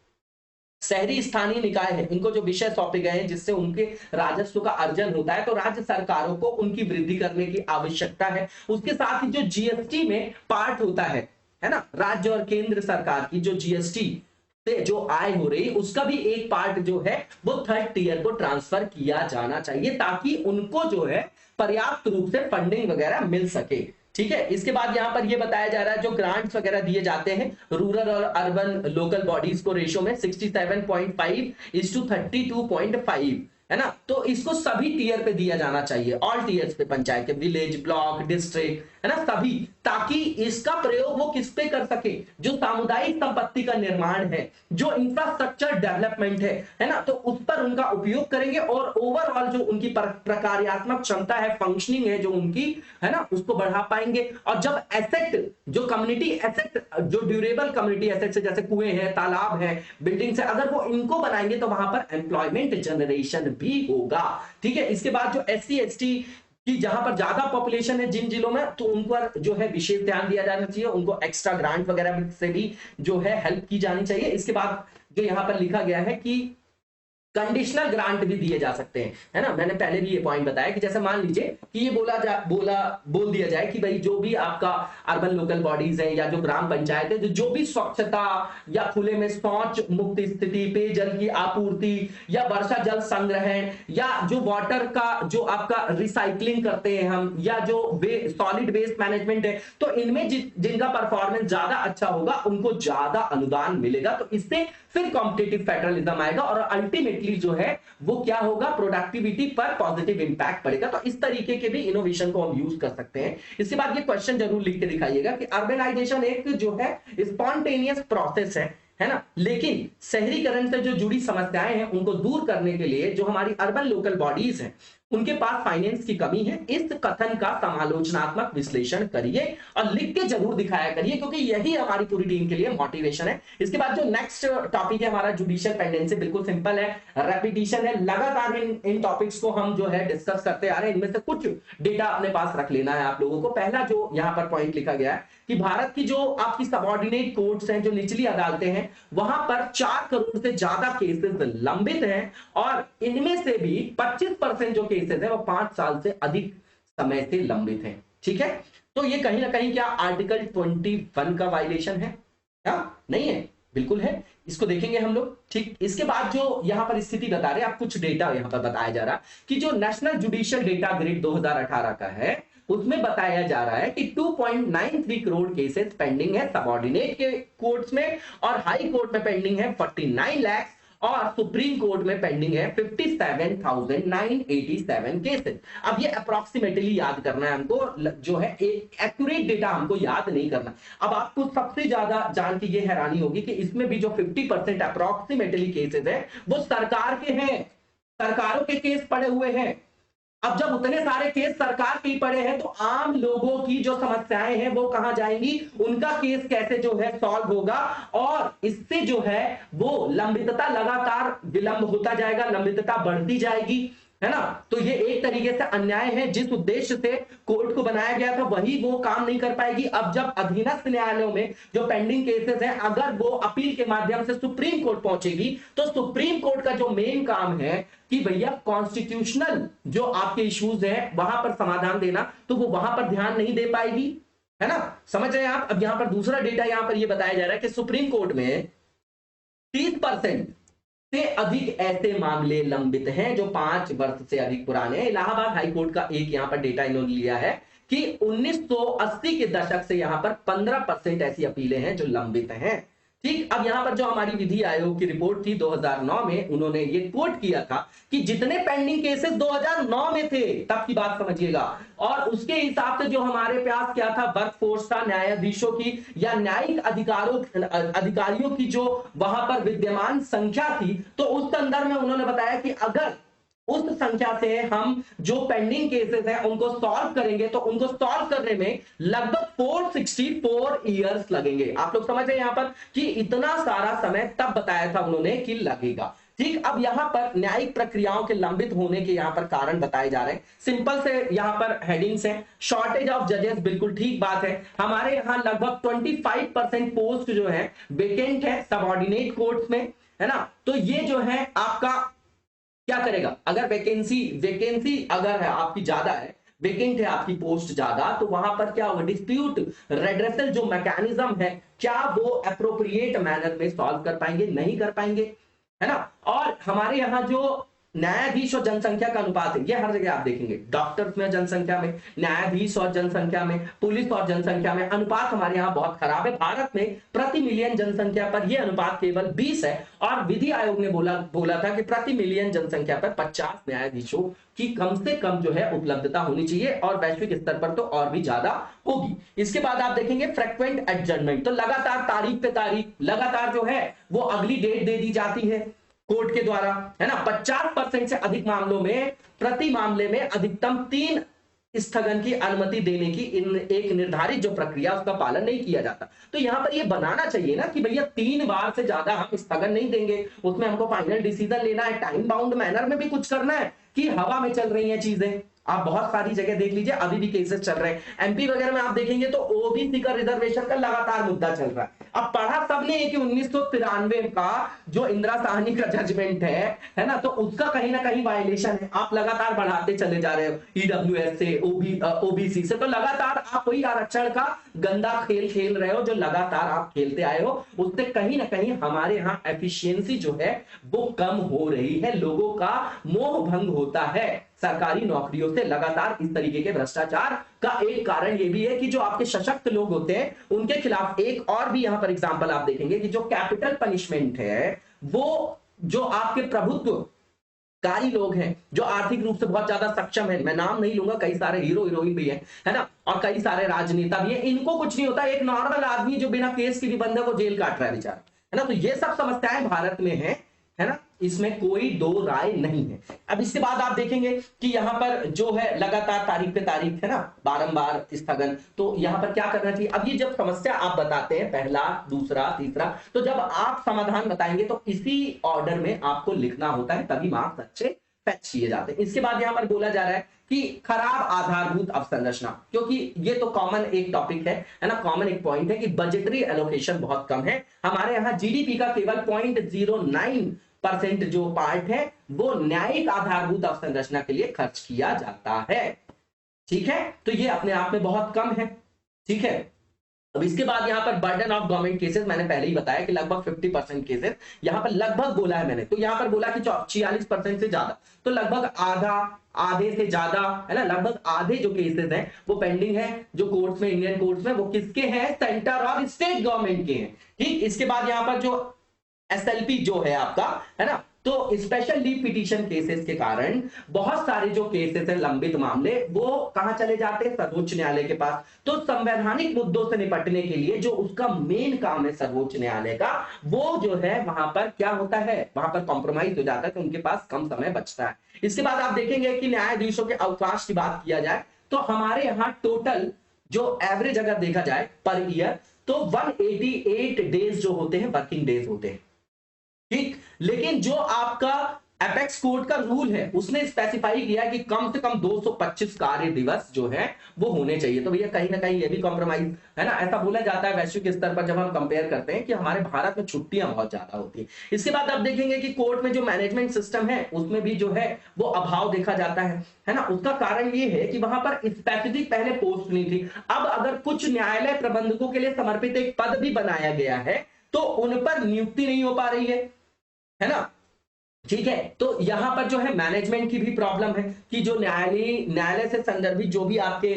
शहरी स्थानीय निकाय है इनको जो विषय सौंपे गए हैं जिससे उनके राजस्व का अर्जन होता है, तो राज्य सरकारों को उनकी वृद्धि करने की आवश्यकता है। उसके साथ ही जो जीएसटी में पार्ट होता है ना, राज्य और केंद्र सरकार की जो जीएसटी से जो आय हो रही उसका भी एक पार्ट जो है वो थर्ड टीयर को ट्रांसफर किया जाना चाहिए ताकि उनको जो है पर्याप्त रूप से फंडिंग वगैरह मिल सके, ठीक है। इसके बाद यहां पर यह बताया जा रहा है जो ग्रांट्स वगैरह दिए जाते हैं रूरल और अर्बन लोकल बॉडीज को रेशो में 67.5:32.5, है ना, तो इसको सभी टीयर पे दिया जाना चाहिए, ऑल टीयर्स पे, पंचायत के, विलेज, ब्लॉक, डिस्ट्रिक्ट, है ना, सभी, ताकि इसका प्रयोग वो किस पे कर सके, जो सामुदायिक संपत्ति का निर्माण है, जो इंफ्रास्ट्रक्चर डेवलपमेंट है ना, तो उस पर उनका उपयोग करेंगे और ओवरऑल जो उनकी प्रकार्यात्मक क्षमता है, फंक्शनिंग है जो उनकी, है ना, उसको बढ़ा पाएंगे। और जब एसेट, जो कम्युनिटी एसेट, जो ड्यूरेबल कम्युनिटी एसेट से जैसे कुएं हैं, तालाब है, बिल्डिंग्स है, अगर वो इनको बनाएंगे तो वहां पर एम्प्लॉयमेंट जनरेशन भी होगा, ठीक है। इसके बाद जो SC ST कि जहां पर ज्यादा पॉपुलेशन है जिन जिलों में, तो उन पर जो है विशेष ध्यान दिया जाना चाहिए, उनको एक्स्ट्रा ग्रांट वगैरह से भी जो है हेल्प की जानी चाहिए। इसके बाद जो यहां पर लिखा गया है कि कंडीशनल ग्रांट भी दिए जा सकते हैं, है ना, मैंने पहले भी ये पॉइंट बताया कि जैसे मान लीजिए कि ये बोल दिया जाए कि भाई जो भी आपका अर्बन लोकल बॉडीज है या जो ग्राम पंचायत है जो भी स्वच्छता या खुले में शौच मुक्त स्थिति, पेयजल की आपूर्ति या वर्षा जल संग्रहण या जो वाटर का जो आपका रिसाइकलिंग करते हैं हम, या जो सॉलिड वेस्ट मैनेजमेंट है, तो इनमें जिनका परफॉर्मेंस ज्यादा अच्छा होगा उनको ज्यादा अनुदान मिलेगा, तो इससे फिर कॉम्पिटिटिव फेडरलिज्म आएगा और अल्टीमेटली जो है वो क्या होगा, प्रोडक्टिविटी पर पॉजिटिव इंपैक्ट पड़ेगा। तो इस तरीके के भी इनोवेशन को हम यूज कर सकते हैं। इसके बाद ये क्वेश्चन जरूर लिख के दिखाइएगा कि अर्बनाइजेशन एक जो है स्पॉन्टेनियस प्रोसेस है ना, लेकिन शहरीकरण से जो जुड़ी समस्याएं हैं उनको दूर करने के लिए जो हमारी अर्बन लोकल बॉडीज हैं उनके पास फाइनेंस की कमी है। इस कथन का समालोचनात्मक विश्लेषण करिए और लिख के जरूर दिखाया करिए, क्योंकि यही हमारी पूरी टीम के लिए मोटिवेशन है। इसके बाद जो नेक्स्ट टॉपिक है हमारा जुडिशियल पेंडेंसी, बिल्कुल सिंपल है, रेपिटेशन है, लगातार इन टॉपिक्स को हम जो है डिस्कस करते आ रहे हैं, इनमें से कुछ डेटा अपने पास रख लेना है आप लोगों को। पहला जो यहाँ पर पॉइंट लिखा गया है कि भारत की जो आपकी सबऑर्डिनेट कोर्ट्स हैं, जो निचली अदालतें हैं, वहां पर 4 करोड़ से ज्यादा केसेस लंबित हैं और इनमें से भी 25% जो केसेस हैं वो 5 साल से अधिक समय से लंबित हैं, ठीक है। तो ये कहीं ना कहीं क्या आर्टिकल 21 का वायलेशन है? नहीं है, बिल्कुल है। इसको देखेंगे हम लोग। ठीक, इसके बाद जो यहां पर स्थिति बता रहे हैं, आप कुछ डेटा यहां पर बताया जा रहा कि जो नेशनल जुडिशियल डेटा ग्रिड 2018 का है, उसमें बताया जा रहा है कि 2.93 करोड़ केसेस पेंडिंग है सबऑर्डिनेट के कोर्ट्स में, और हाई कोर्ट में पेंडिंग है 49 लाख, और सुप्रीम कोर्ट में पेंडिंग है 57,987 केसेस। अब ये अप्रोक्सीमेटली याद करना है हमको, जो है एक्यूरेट डेटा हमको याद नहीं करना। अब आपको सबसे ज्यादा जान के ये हैरानी होगी कि इसमें भी जो 50% अप्रोक्सीमेटली केसेस है वो सरकार के हैं, सरकारों के केस पड़े हुए हैं। अब जब उतने सारे केस सरकार के ही पड़े हैं तो आम लोगों की जो समस्याएं हैं वो कहां जाएंगी, उनका केस कैसे जो है सॉल्व होगा, और इससे जो है वो लंबितता लगातार विलंब होता जाएगा, लंबितता बढ़ती जाएगी, है ना। तो ये एक तरीके से अन्याय है। जिस उद्देश्य से कोर्ट को बनाया गया था वही वो काम नहीं कर पाएगी। अब जब अधीनस्थ न्यायालयों में जो पेंडिंग केसेस हैं, अगर वो अपील के माध्यम से सुप्रीम कोर्ट पहुंचेगी, तो सुप्रीम कोर्ट का जो मेन काम है कि भैया कॉन्स्टिट्यूशनल जो आपके इश्यूज हैं वहां पर समाधान देना, तो वो वहां पर ध्यान नहीं दे पाएगी, है ना। समझ रहे हैं आप। अब यहां पर दूसरा डेटा यहां पर ये बताया जा रहा है कि सुप्रीम कोर्ट में 30% से अधिक ऐसे मामले लंबित हैं जो 5 वर्ष से अधिक पुराने हैं। इलाहाबाद हाई कोर्ट का एक यहां पर डेटा इन्होंने लिया है कि 1980 के दशक से यहां पर 15% ऐसी अपीलें हैं जो लंबित हैं। ठीक, अब यहां पर जो हमारी विधि आयोग की रिपोर्ट थी 2009 में, उन्होंने ये कोट किया था कि जितने पेंडिंग केसेस 2009 में थे, तब की बात समझिएगा, और उसके हिसाब से जो हमारे पास क्या था, वर्कफोर्स था, न्यायाधीशों की या न्यायिक अधिकारियों की जो वहां पर विद्यमान संख्या थी, तो उस संदर्भ में उन्होंने बताया कि अगर उस संख्या से हम जो पेंडिंग केसेस हैं उनको सॉल्व करेंगे, तो उनको सॉल्व करने में लगभग 464 इयर्स लगेंगे। आप लोग समझ रहे हैं यहां पर कि इतना सारा समय तब बताया था उन्होंने कि लगेगा। ठीक, अब यहां पर न्यायिक प्रक्रियाओं के लंबित होने के यहां पर कारण बताए जा रहे हैं। सिंपल से यहां पर हेडिंग्स हैं। शॉर्टेज ऑफ जजेस, बिल्कुल ठीक बात है। हमारे यहां लगभग 25% पोस्ट जो है वेकेंट है सबऑर्डिनेट कोर्ट्स में, है ना। तो ये जो है आपका क्या करेगा, अगर वैकेंसी अगर है आपकी ज्यादा है, वेकेंट है आपकी पोस्ट ज्यादा, तो वहां पर क्या होगा, डिस्प्यूट रेड्रेसल जो मैकेनिज्म है, क्या वो अप्रोप्रिएट मैनर में सॉल्व कर पाएंगे, नहीं कर पाएंगे, है ना। और हमारे यहां जो न्यायाधीश और जनसंख्या का अनुपात है, ये हर जगह आप देखेंगे, डॉक्टर्स में जनसंख्या में, न्यायाधीश और जनसंख्या में, पुलिस और जनसंख्या में अनुपात हमारे यहाँ बहुत खराब है। भारत में प्रति मिलियन जनसंख्या पर यह अनुपात केवल 20 है, और विधि आयोग ने बोला था कि प्रति मिलियन जनसंख्या पर 50 न्यायाधीशों की कम से कम जो है उपलब्धता होनी चाहिए, और वैश्विक स्तर पर तो और भी ज्यादा होगी। इसके बाद आप देखेंगे फ्रीक्वेंट एडजर्नमेंट, तो लगातार तारीख पे तारीख, लगातार जो है वो अगली डेट दे दी जाती है कोर्ट के द्वारा, है ना। 50% से अधिक मामलों में प्रति मामले में अधिकतम 3 स्थगन की अनुमति देने की एक निर्धारित जो प्रक्रिया उसका पालन नहीं किया जाता। तो यहां पर ये बनाना चाहिए ना कि भैया 3 बार से ज्यादा हम स्थगन नहीं देंगे, उसमें हमको फाइनल डिसीजन लेना है, टाइम बाउंड मैनर में भी कुछ करना है, कि हवा में चल रही हैं चीजें। आप बहुत सारी जगह देख लीजिए, अभी भी केसेस चल रहे हैं। एमपी वगैरह में आप देखेंगे तो ओबीसी का रिजर्वेशन का लगातार मुद्दा चल रहा है। अब पढ़ा सबने है कि 1993 का जो इंदिरा साहनी का जजमेंट है ना, तो उसका कहीं ना कहीं वायलेशन है। आप लगातार बढ़ाते चले जा रहे हो, ईडब्ल्यूएस से, ओबीसी से, तो लगातार आप वही आरक्षण का गंदा खेल खेल रहे हो जो लगातार आप खेलते आए हो। उससे कहीं ना कहीं हमारे यहाँ एफिशिएंसी जो है वो कम हो रही है, लोगों का मोह भंग होता है सरकारी नौकरियों से। लगातार इस तरीके के भ्रष्टाचार का एक कारण यह भी है कि जो आपके सशक्त लोग होते हैं उनके खिलाफ, एक और भी यहां पर एग्जांपल आप देखेंगे कि जो कैपिटल पनिशमेंट है, वो जो आपके प्रभुत्वकारी लोग हैं, जो आर्थिक रूप से बहुत ज्यादा सक्षम है, मैं नाम नहीं लूंगा, कई सारे हीरो हीरोइन भी है ना, और कई सारे राजनेता भी है, इनको कुछ नहीं होता। एक नॉर्मल आदमी जो बिना केस की भी बंदे को जेल काट रहा है बेचारा, है ना। तो ये सब समस्याएं भारत में है ना, इसमें कोई दो राय नहीं है। अब इसके बाद आप देखेंगे कि यहां पर जो है लगातार तारीख पे तारीख, है ना, बारंबार स्थगन। तो यहां पर क्या करना चाहिए, अब ये जब समस्या आप बताते हैं, पहला, दूसरा, तीसरा, तो जब आप समाधान बताएंगे तो इसी ऑर्डर में आपको लिखना होता है, तभी मार्क्स अच्छे फैच किए जाते हैं। इसके बाद यहां पर बोला जा रहा है कि खराब आधारभूत अवसंरचना, क्योंकि ये तो कॉमन एक टॉपिक है ना, कॉमन एक पॉइंट है कि बजटरी एलोकेशन बहुत कम है हमारे यहाँ। जीडीपी का केवल 0.09% जो पार्ट है वो न्यायिक आधारभूत अवसंरचना के लिए खर्च किया जाता है। ठीक है, तो ये अपने आप में बहुत कम है। ठीक है। अब इसके बाद यहाँ पर बर्डन ऑफ गवर्नमेंट केसेस, मैंने पहले ही बताया कि लगभग 50% केसेस, यहाँ पर लगभग बोला है मैंने, तो यहाँ पर बोला कि 46% से ज्यादा, तो लगभग आधा, आधे से ज्यादा, है ना, लगभग आधे जो केसेस हैं वो पेंडिंग है जो कोर्ट्स में, इंडियन कोर्ट्स में, वो किसके हैं, सेंटर और स्टेट गवर्नमेंट के हैं। ठीक, इसके बाद यहाँ पर जो एसएलपी जो है आपका, है ना, तो स्पेशल लीव पिटीशन केसेस के कारण बहुत सारे जो केसेस हैं, लंबित मामले, वो कहां चले जाते हैं, सर्वोच्च न्यायालय के पास। तो संवैधानिक मुद्दों से निपटने के लिए जो उसका मेन काम है सर्वोच्च न्यायालय का, वो जो है वहां पर क्या होता है, वहां पर कॉम्प्रोमाइज हो जाता है, कि उनके पास कम समय बचता है। इसके बाद आप देखेंगे कि न्यायाधीशों के अवकाश की बात किया जाए तो हमारे यहां टोटल जो एवरेज अगर देखा जाए पर ईयर, तो 188 डेज जो होते हैं वर्किंग डेज होते हैं। ठीक, लेकिन जो आपका एपेक्स कोर्ट का रूल है उसने स्पेसिफाई किया कि कम से कम 225 कार्य दिवस जो है वो होने चाहिए। तो भैया कहीं ना कहीं ये भी कॉम्प्रोमाइज है ना, ऐसा बोला जाता है वैश्विक स्तर पर जब हम कंपेयर करते हैं कि हमारे भारत में छुट्टियां बहुत ज्यादा होती है। इसके बाद आप देखेंगे कि कोर्ट में जो मैनेजमेंट सिस्टम है उसमें भी जो है वो अभाव देखा जाता है ना। उसका कारण ये है कि वहां पर स्पेसिफिक पहले पोस्ट नहीं थी। अब अगर कुछ न्यायालय प्रबंधकों के लिए समर्पित एक पद भी बनाया गया है तो उन पर नियुक्ति नहीं हो पा रही है ना। ठीक है, तो यहां पर जो है मैनेजमेंट की भी प्रॉब्लम है कि जो न्यायालय से संदर्भित जो भी आपके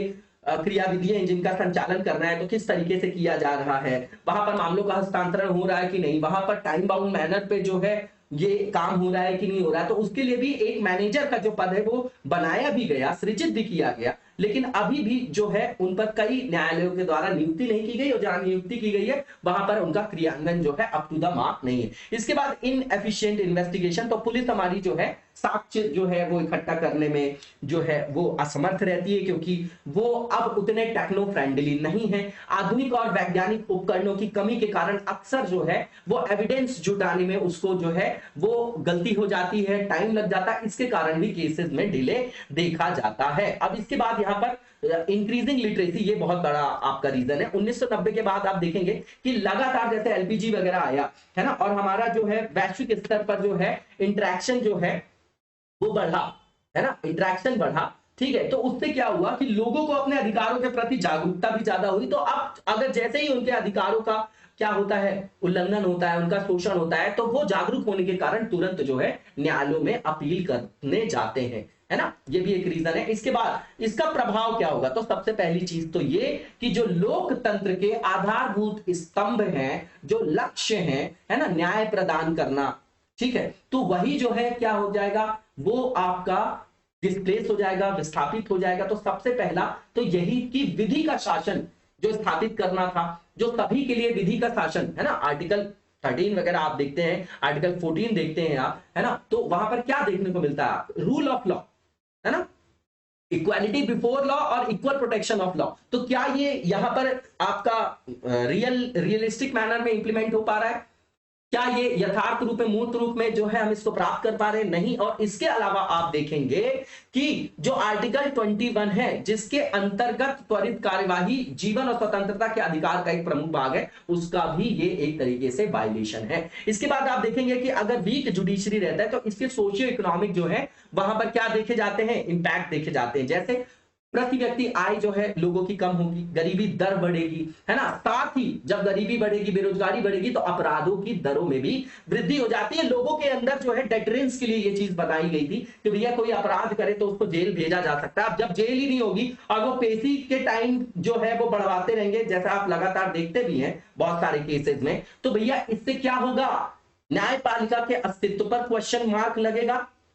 क्रियाविधि हैं जिनका संचालन करना है तो किस तरीके से किया जा रहा है, वहां पर मामलों का हस्तांतरण हो रहा है कि नहीं, वहां पर टाइम बाउंड मैनर पे जो है ये काम हो रहा है कि नहीं हो रहा है। तो उसके लिए भी एक मैनेजर का जो पद है वो बनाया भी गया, सृजित भी किया गया, लेकिन अभी भी जो है उन पर कई न्यायालयों के द्वारा नियुक्ति नहीं की गई, और जहां नियुक्ति की गई है वहां पर उनका क्रियान्वयन जो है अप टू द मार्क नहीं है। इसके बाद इनएफिशिएंट इन्वेस्टिगेशन, तो पुलिस हमारी जो है साक्ष्य जो है वो इकट्ठा करने में जो है वो असमर्थ रहती है, क्योंकि वो अब उतने टेक्नो फ्रेंडली नहीं है। आधुनिक और वैज्ञानिक उपकरणों की कमी के कारण अक्सर जो है वो एविडेंस जुटाने में उसको जो है वो गलती हो जाती है, टाइम लग जाता है, इसके कारण भी केसेस में डिले देखा जाता है। अब इसके बाद यहाँ पर इंक्रीजिंग लिटरेसी, ये बहुत बड़ा आपका रीजन है। 1990 के बाद आप देखेंगे कि लगातार जैसे एलपीजी वगैरह आया है ना, और हमारा जो है वैश्विक स्तर पर जो है इंटरेक्शन जो है वो बढ़ा, है ना, इंटरेक्शन बढ़ा। ठीक है, तो उससे क्या हुआ कि लोगों को अपने अधिकारों के प्रति जागरूकता भी ज्यादा हुई। तो अब अगर जैसे ही उनके अधिकारों का क्या होता है, उल्लंघन होता है, उनका शोषण होता है, तो वो जागरूक होने के कारण तुरंत जो है न्यायालयों में अपील करने जाते हैं, है ना। ये भी एक रीजन है। इसके बाद इसका प्रभाव क्या होगा, तो सबसे पहली चीज तो ये कि जो लोकतंत्र के आधारभूत स्तंभ हैं, जो लक्ष्य हैं, है ना, न्याय प्रदान करना, ठीक है, तो वही जो है क्या हो जाएगा, वो आपका डिस्प्लेस हो जाएगा, विस्थापित हो जाएगा। तो सबसे पहला तो यही कि विधि का शासन जो स्थापित करना था, जो सभी के लिए विधि का शासन, है ना, आर्टिकल 13 वगैरह आप देखते हैं, आर्टिकल 14 देखते हैं आप, है ना, तो वहां पर क्या देखने को मिलता है, रूल ऑफ लॉ, है ना, इक्वालिटी बिफोर लॉ और इक्वल प्रोटेक्शन ऑफ लॉ। तो क्या ये यहां पर आपका रियलिस्टिक मैनर में इंप्लीमेंट हो पा रहा है, क्या ये यथार्थ रूप में, मूर्त रूप में जो है हम इसको प्राप्त कर पा रहे हैं, नहीं। और इसके अलावा आप देखेंगे कि जो आर्टिकल 21 है जिसके अंतर्गत त्वरित कार्यवाही, जीवन और स्वतंत्रता के अधिकार का एक प्रमुख भाग है, उसका भी ये एक तरीके से वायलेशन है। इसके बाद आप देखेंगे कि अगर वीक जुडिशरी रहता है तो इसके सोशियो इकोनॉमिक जो है वहां पर क्या देखे जाते हैं, इंपैक्ट देखे जाते हैं। जैसे प्रति व्यक्ति आय जो है लोगों की कम होगी, गरीबी दर बढ़ेगी, है ना, साथ ही जब गरीबी बढ़ेगी, बेरोजगारी बढ़ेगी, तो अपराधों की दरों में भी वृद्धि हो जाती है। लोगों के अंदर जो है डेटरेंस के लिए ये चीज बताई गई थी कि भैया कोई अपराध करे तो उसको जेल भेजा जा सकता है। अब जब जेल ही नहीं होगी और वो पेशी के टाइम जो है वो बढ़वाते रहेंगे, जैसा आप लगातार देखते भी हैं बहुत सारे केसेस में, तो भैया इससे क्या होगा, न्यायपालिका के अस्तित्व पर क्वेश्चन मार्क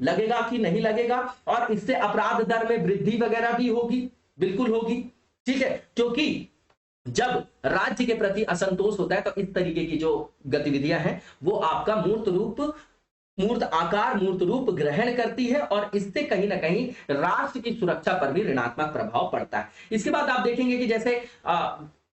लगेगा कि नहीं लगेगा, और इससे अपराध दर में वृद्धि वगैरह भी होगी, बिल्कुल होगी। ठीक है, क्योंकि जब राज्य के प्रति असंतोष होता है तो इस तरीके की जो गतिविधियां हैं वो आपका मूर्त आकार, मूर्त रूप ग्रहण करती है, और इससे कहीं ना कहीं राष्ट्र की सुरक्षा पर भी ऋणात्मक प्रभाव पड़ता है। इसके बाद आप देखेंगे कि जैसे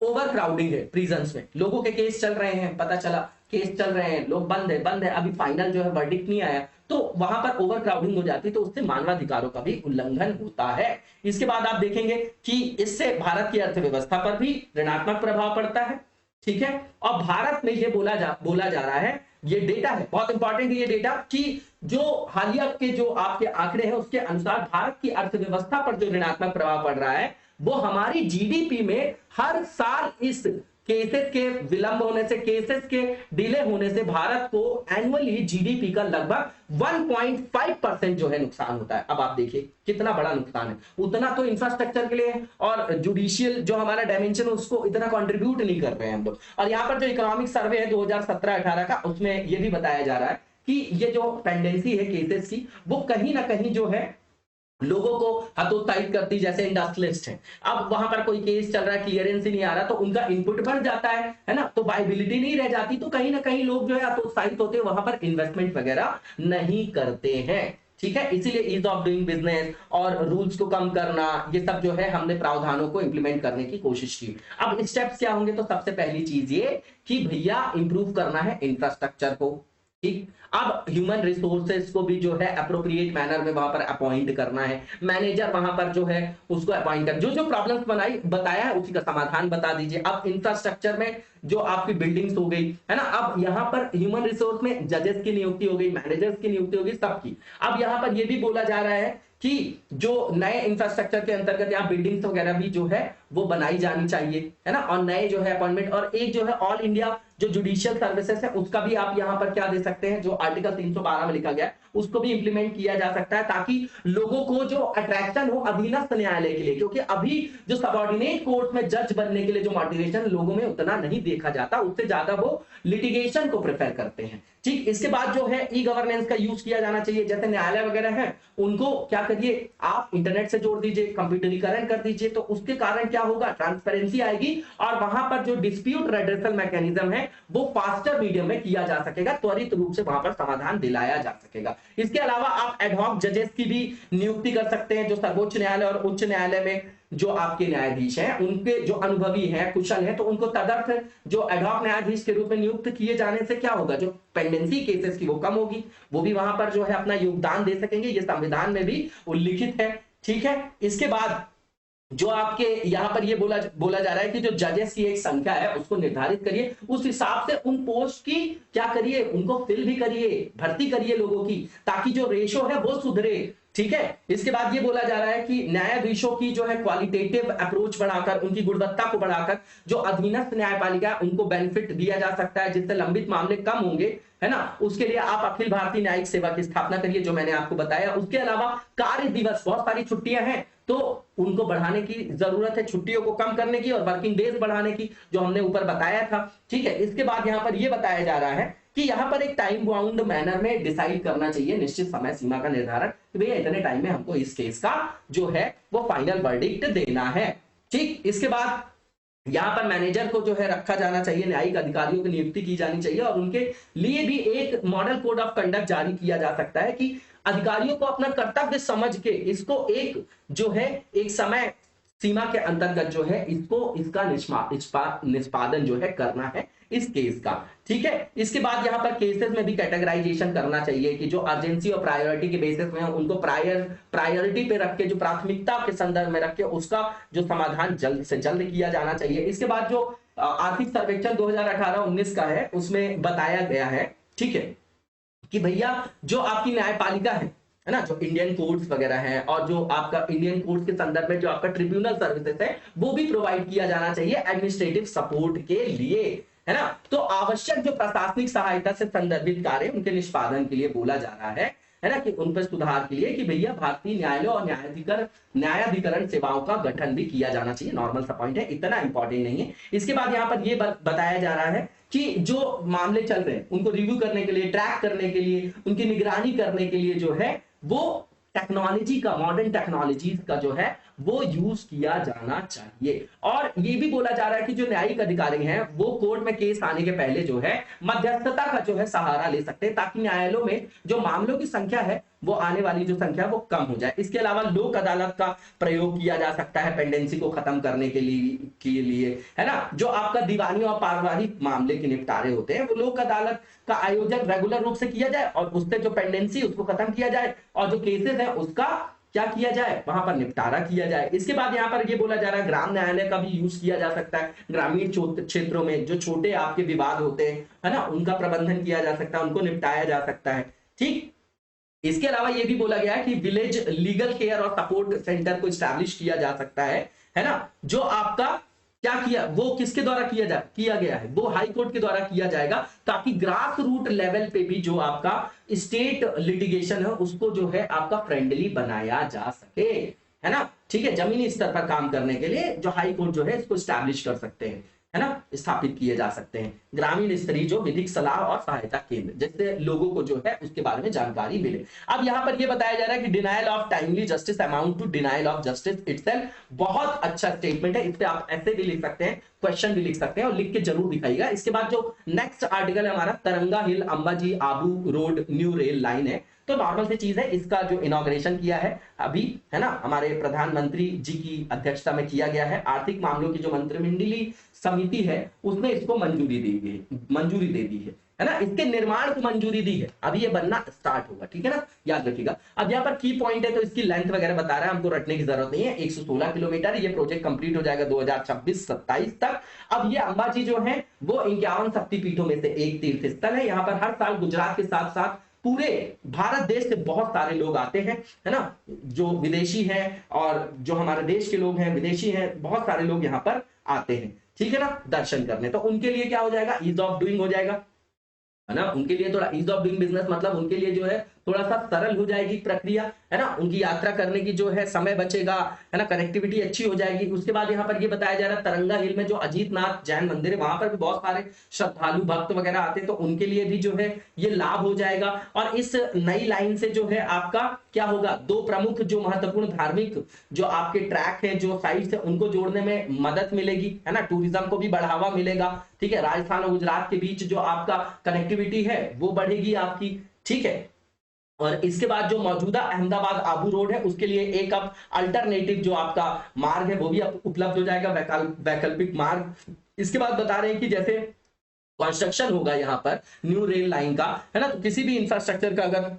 ओवर क्राउडिंग है प्रिजन्स में, लोगों के केस चल रहे हैं, पता चला केस चल रहे हैं, लोग बंद है, अभी फाइनल जो है वर्डिक्ट नहीं आया, तो वहां पर ओवर क्राउडिंग हो जाती है, तो उससे मानवाधिकारों का भी उल्लंघन होता है। इसके बाद आप देखेंगे कि इससे भारत की अर्थव्यवस्था पर भी ऋणात्मक प्रभाव पड़ता है। ठीक है, और भारत में ये बोला जा रहा है, ये डेटा है बहुत इंपॉर्टेंट, ये डेटा कि जो हालिया के जो आपके आंकड़े हैं उसके अनुसार भारत की अर्थव्यवस्था पर जो ऋणात्मक प्रभाव पड़ रहा है वो हमारी जीडीपी में हर साल इस केसेस के विलंब होने से, केसेस के डिले होने से भारत को एनुअली जीडीपी का लगभग 1.5% जो है नुकसान होता है। अब आप देखिए कितना बड़ा नुकसान है, उतना तो इंफ्रास्ट्रक्चर के लिए और जुडिशियल जो हमारा डायमेंशन उसको इतना कंट्रीब्यूट नहीं कर रहे हैं हम लोग। और यहाँ पर जो इकोनॉमिक सर्वे है 2017-18 का, उसमें ये भी बताया जा रहा है कि ये जो पेंडेंसी है केसेस की, वो कहीं ना कहीं जो है लोगों को हतोत्साहित करती, जैसे इंडस्ट्रियलिस्ट हैं, अब वहां पर कोई केस चल रहा है, क्लियरेंस ही नहीं आ रहा, तो उनका इनपुट बढ़ जाता है ना, तो वायबिलिटी नहीं रह जाती, तो कहीं ना कहीं लोग जो है हतोत्साहित होते हैं, वहां पर इन्वेस्टमेंट वगैरह नहीं करते हैं। ठीक है, इसीलिए ईज ऑफ डूइंग बिजनेस और रूल्स को कम करना, ये सब जो है हमने प्रावधानों को इंप्लीमेंट करने की कोशिश की। अब स्टेप्स क्या होंगे, तो सबसे पहली चीज ये कि भैया इंप्रूव करना है इंफ्रास्ट्रक्चर को। ठीक, अब ह्यूमन रिसोर्सेज को भी जो है अप्रोप्रिएट मैनर में वहां पर अपॉइंट करना है, मैनेजर वहां पर जो है उसको अपॉइंट कर, जो जो प्रॉब्लम्स बताया है उसी का समाधान बता दीजिए। अब इंफ्रास्ट्रक्चर में जो आपकी बिल्डिंग्स हो गई है ना, अब यहां पर ह्यूमन रिसोर्स में जजेस की नियुक्ति हो गई, मैनेजर्स की नियुक्ति हो गई, सबकी। अब यहां पर यह भी बोला जा रहा है कि जो नए इंफ्रास्ट्रक्चर के अंतर्गत यहाँ बिल्डिंग्स वगैरह भी जो है वो बनाई जानी चाहिए, है ना, और नए जो है अपॉइंटमेंट, और एक जो है ऑल इंडिया जो जुडिशियल सर्विसेज है उसका भी आप यहाँ पर क्या दे सकते हैं, जो आर्टिकल 312 में लिखा गया है उसको भी इंप्लीमेंट किया जा सकता है, ताकि लोगों को जो अट्रैक्शन हो अधीनस्थ न्यायालय के लिए, क्योंकि अभी जो सबऑर्डिनेट कोर्ट में जज बनने के लिए जो मोटिवेशन लोगों में उतना नहीं देखा जाता, उससे ज्यादा वो लिटिगेशन को प्रेफर करते हैं। ठीक, इसके बाद जो है ई गवर्नेंस का यूज किया जाना चाहिए, जैसे न्यायालय वगैरह है उनको क्या करिए, आप इंटरनेट से जोड़ दीजिए, कंप्यूटरीकरण कर दीजिए, तो उसके कारण क्या होगा, ट्रांसपेरेंसी आएगी और वहां पर जो डिस्प्यूट रेड्रेसल मैकेनिज्म है वो फास्टर मीडियम में किया जा सकेगा, त्वरित रूप से वहां पर समाधान दिलाया जा सकेगा। इसके अलावा आप एडहॉक जजेस की भी नियुक्ति कर सकते हैं, जो सर्वोच्च न्यायालय और उच्च न्यायालय में जो आपके न्यायाधीश हैं उनके जो अनुभवी हैं, कुशल हैं, तो उनको तदर्थ जो एडहॉक न्यायाधीश के रूप में नियुक्त किए जाने से क्या होगा, जो पेंडेंसी केसेस की वो कम होगी, वो भी वहां पर जो है अपना योगदान दे सकेंगे, ये संविधान में भी उल्लिखित है। ठीक है, इसके बाद जो आपके यहाँ पर ये बोला जा रहा है कि जो जजेस की एक संख्या है उसको निर्धारित करिए, उस हिसाब से उन पोस्ट की क्या करिए, उनको फिल भी करिए, भर्ती करिए लोगों की, ताकि जो रेशो है वो सुधरे। ठीक है, इसके बाद ये बोला जा रहा है कि न्यायाधीशों की जो है क्वालिटेटिव अप्रोच बढ़ाकर, उनकी गुणवत्ता को बढ़ाकर जो अधीनस्थ न्यायपालिका उनको बेनिफिट दिया जा सकता है, जिससे लंबित मामले कम होंगे, है ना, उसके लिए आप अखिल भारतीय न्यायिक सेवा की स्थापना करिए, जो मैंने आपको बताया। उसके अलावा कार्य दिवस, बहुत सारी छुट्टियां हैं तो उनको बढ़ाने की जरूरत है, छुट्टियों को कम करने की और वर्किंग डेज बढ़ाने की, जो हमने ऊपर बताया था। ठीक है, इसके बाद यहाँ पर यह बताया जा रहा है कि यहाँ पर एक टाइम बाउंड मैनर में डिसाइड करना चाहिए, निश्चित समय सीमा का निर्धारण, कि भैया इतने टाइम में हमको इस केस का जो है वो फाइनल वर्डिक्ट देना है। ठीक, इसके बाद यहां पर मैनेजर को जो है रखा जाना चाहिए, न्यायिक अधिकारियों की नियुक्ति की जानी चाहिए, और उनके लिए भी एक मॉडल कोड ऑफ कंडक्ट जारी किया जा सकता है कि अधिकारियों को अपना कर्तव्य समझ के इसको एक जो है एक समय सीमा के अंतर्गत जो है इसका निष्पादन जो है करना है इस केस का। ठीक है, इसके बाद यहाँ पर केसेस में भी कैटेगराइजेशन करना चाहिए कि जो अर्जेंसी और प्रायोरिटी के बेसिस में उनको प्रायोरिटी पे रख के, जो प्राथमिकता के संदर्भ में रख के उसका जो समाधान जल्द से जल्द किया जाना चाहिए। इसके बाद जो आर्थिक सर्वेक्षण 2018-19 का है उसमें बताया गया है, ठीक है, कि भैया जो आपकी न्यायपालिका है ना, जो इंडियन कोर्ट्स वगैरह हैं और जो आपका इंडियन कोर्ट्स के संदर्भ में जो आपका ट्रिब्यूनल सर्विसेज है वो भी प्रोवाइड किया जाना चाहिए एडमिनिस्ट्रेटिव सपोर्ट के लिए, है ना। तो आवश्यक जो प्रशासनिक सहायता से संदर्भित कार्य उनके निष्पादन के लिए बोला जा रहा है ना, कि उन पर सुधार के लिए कि भैया भारतीय न्यायालय और न्यायाधिकरण सेवाओं का गठन भी किया जाना चाहिए। नॉर्मल सा पॉइंट है, इतना इंपॉर्टेंट नहीं है। इसके बाद यहाँ पर यह बताया जा रहा है कि जो मामले चल रहे हैं उनको रिव्यू करने के लिए, ट्रैक करने के लिए, उनकी निगरानी करने के लिए जो है वो टेक्नोलॉजी का, मॉडर्न टेक्नोलॉजीज का जो है वो यूज किया जाना चाहिए। और ये भी बोला जा रहा है कि जो न्यायिक अधिकारी हैं वो कोर्ट में केस आने के पहले जो है मध्यस्थता का जो है सहारा ले सकते हैं, ताकि न्यायालयों में जो मामलों की संख्या है वो आने वाली जो संख्या वो कम हो जाए। इसके अलावा लोक अदालत का प्रयोग किया जा सकता है पेंडेंसी को खत्म करने के लिए, है ना। जो आपका दीवानी और पारिवारिक मामले के निपटारे होते हैं वो लोक अदालत का आयोजन रेगुलर रूप से किया जाए और उससे जो पेंडेंसी उसको खत्म किया जाए और जो केसेस है उसका क्या किया जाए, वहां पर निपटारा किया जाए। इसके बाद यहाँ पर ये बोला जा रहा है ग्राम न्यायालय का भी यूज किया जा सकता है। ग्रामीण क्षेत्रों में जो छोटे आपके विवाद होते हैं, है ना, उनका प्रबंधन किया जा सकता है, उनको निपटाया जा सकता है। ठीक, इसके अलावा ये भी बोला गया है कि विलेज लीगल केयर और सपोर्ट सेंटर को स्टैब्लिश किया जा सकता है है ना, जो आपका क्या किया, वो किसके द्वारा किया गया है, वो हाई कोर्ट के द्वारा किया जाएगा, ताकि ग्रास रूट लेवल पे भी जो आपका स्टेट लिटिगेशन है उसको जो है आपका फ्रेंडली बनाया जा सके, है ना। ठीक है, जमीनी स्तर पर काम करने के लिए जो हाई कोर्ट जो है इसको स्टैब्लिश कर सकते हैं, है ना, स्थापित किए जा सकते हैं ग्रामीण स्तरीय जो विधिक सलाह और सहायता केंद्र, जिससे लोगों को जो है उसके बारे में जानकारी मिले। अब यहां पर यह बताया जा रहा है कि denial of timely justice amount to denial of justice itself. बहुत अच्छा स्टेटमेंट है, इस पे आप ऐसे भी लिख सकते हैं, क्वेश्चन भी लिख सकते हैं, और लिख के जरूर दिखाइएगा। इसके बाद जो नेक्स्ट आर्टिकल है हमारा, Taranga hill Ambaji Abu road new rail line है। तो नॉर्मल सी चीज है, इसका जो इनॉग्रेशन किया है अभी, है ना, हमारे प्रधानमंत्री जी की अध्यक्षता में किया गया है। आर्थिक मामलों की जो मंत्रिमंडलीय समिति है उसने इसको मंजूरी दे दी है ना, इसके निर्माण को मंजूरी दी है, अभी ये बनना स्टार्ट होगा, ठीक है ना, याद रखिएगा। अब यहाँ पर की पॉइंट है, तो इसकी लेंथ वगैरह बता रहा है, हमको रटने की जरूरत नहीं है। 116 किलोमीटर, ये प्रोजेक्ट कंप्लीट हो जाएगा 2026-27 तक। अब ये अंबाजी जो है वो 51 शक्तिपीठों में से एक तीर्थ स्थल है। यहाँ पर हर साल गुजरात के साथ साथ पूरे भारत देश से बहुत सारे लोग आते हैं, है ना, जो विदेशी हैं और जो हमारे देश के लोग हैं, विदेशी हैं, बहुत सारे लोग यहाँ पर आते हैं, ठीक है ना, दर्शन करने। तो उनके लिए क्या हो जाएगा, ईज ऑफ डूइंग हो जाएगा, है ना, उनके लिए थोड़ा ईज ऑफ डूइंग बिजनेस, मतलब उनके लिए जो है थोड़ा सा सरल हो जाएगी प्रक्रिया, है ना, उनकी यात्रा करने की जो है समय बचेगा, है ना, कनेक्टिविटी अच्छी हो जाएगी। उसके बाद यहाँ पर ये बताया जा रहा है तरंगा हिल में जो अजीतनाथ जैन मंदिर है, वहां पर भी बहुत सारे श्रद्धालु भक्त वगैरह आते हैं, तो उनके लिए भी जो है ये लाभ हो जाएगा। और इस नई लाइन से जो है आपका क्या होगा, दो प्रमुख जो महत्वपूर्ण धार्मिक जो आपके ट्रैक है, जो साइट्स है, उनको जोड़ने में मदद मिलेगी, है ना, टूरिज्म को भी बढ़ावा मिलेगा, ठीक है। राजस्थान और गुजरात के बीच जो आपका कनेक्टिविटी है वो बढ़ेगी आपकी, ठीक है। और इसके बाद जो मौजूदा अहमदाबाद आबू रोड है उसके लिए एक अब अल्टरनेटिव जो आपका मार्ग है वो भी अब उपलब्ध हो जाएगा, वैकल्पिक मार्ग। इसके बाद बता रहे हैं कि जैसे कंस्ट्रक्शन होगा यहाँ पर न्यू रेल लाइन का, है ना, तो किसी भी इंफ्रास्ट्रक्चर का अगर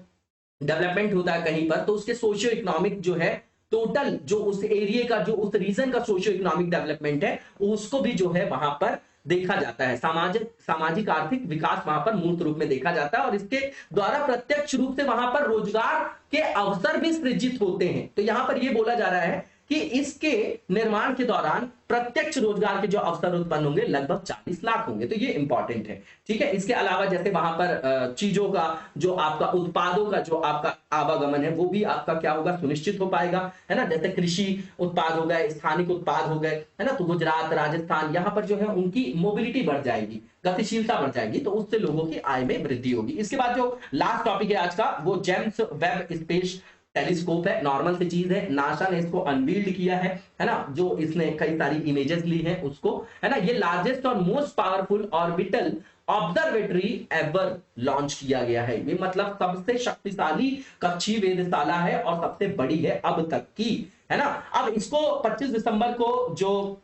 डेवलपमेंट होता है कहीं पर, तो उसके सोशियो इकोनॉमिक जो है टोटल जो उस एरिया का, जो उस रीजन का सोशियो इकोनॉमिक डेवलपमेंट है उसको भी जो है वहां पर देखा जाता है, सामाजिक आर्थिक विकास वहां पर मूर्त रूप में देखा जाता है, और इसके द्वारा प्रत्यक्ष रूप से वहां पर रोजगार के अवसर भी सृजित होते हैं। तो यहां पर यह बोला जा रहा है कि इसके निर्माण के दौरान प्रत्यक्ष रोजगार के जो अवसर उत्पन्न होंगे लगभग 40 लाख होंगे, तो ये इंपॉर्टेंट है, ठीक है। इसके अलावा जैसे वहां पर चीजों का जो आपका उत्पादों का जो आपका आवागमन है वो भी आपका क्या होगा, सुनिश्चित हो पाएगा, है ना, जैसे कृषि उत्पाद हो गए, स्थानिक उत्पाद हो गए, है ना, तो गुजरात राजस्थान यहाँ पर जो है उनकी मोबिलिटी बढ़ जाएगी, गतिशीलता बढ़ जाएगी, तो उससे लोगों की आय में वृद्धि होगी। इसके बाद जो लास्ट टॉपिक है आज का वो जेम्स वेब स्पेस टेलीस्कोप है, नॉर्मल सी चीज है, नासा ने इसको अनवील्ड किया है ना, जो इसने कई सारी इमेजेस ली हैं उसको, है ना, ये लार्जेस्ट और most powerful orbital observatory ever launch किया गया है। ये मतलब सबसे शक्तिशाली कक्षीय वेधशाला है और सबसे बड़ी है अब तक की, है ना। अब इसको 25 दिसंबर को जो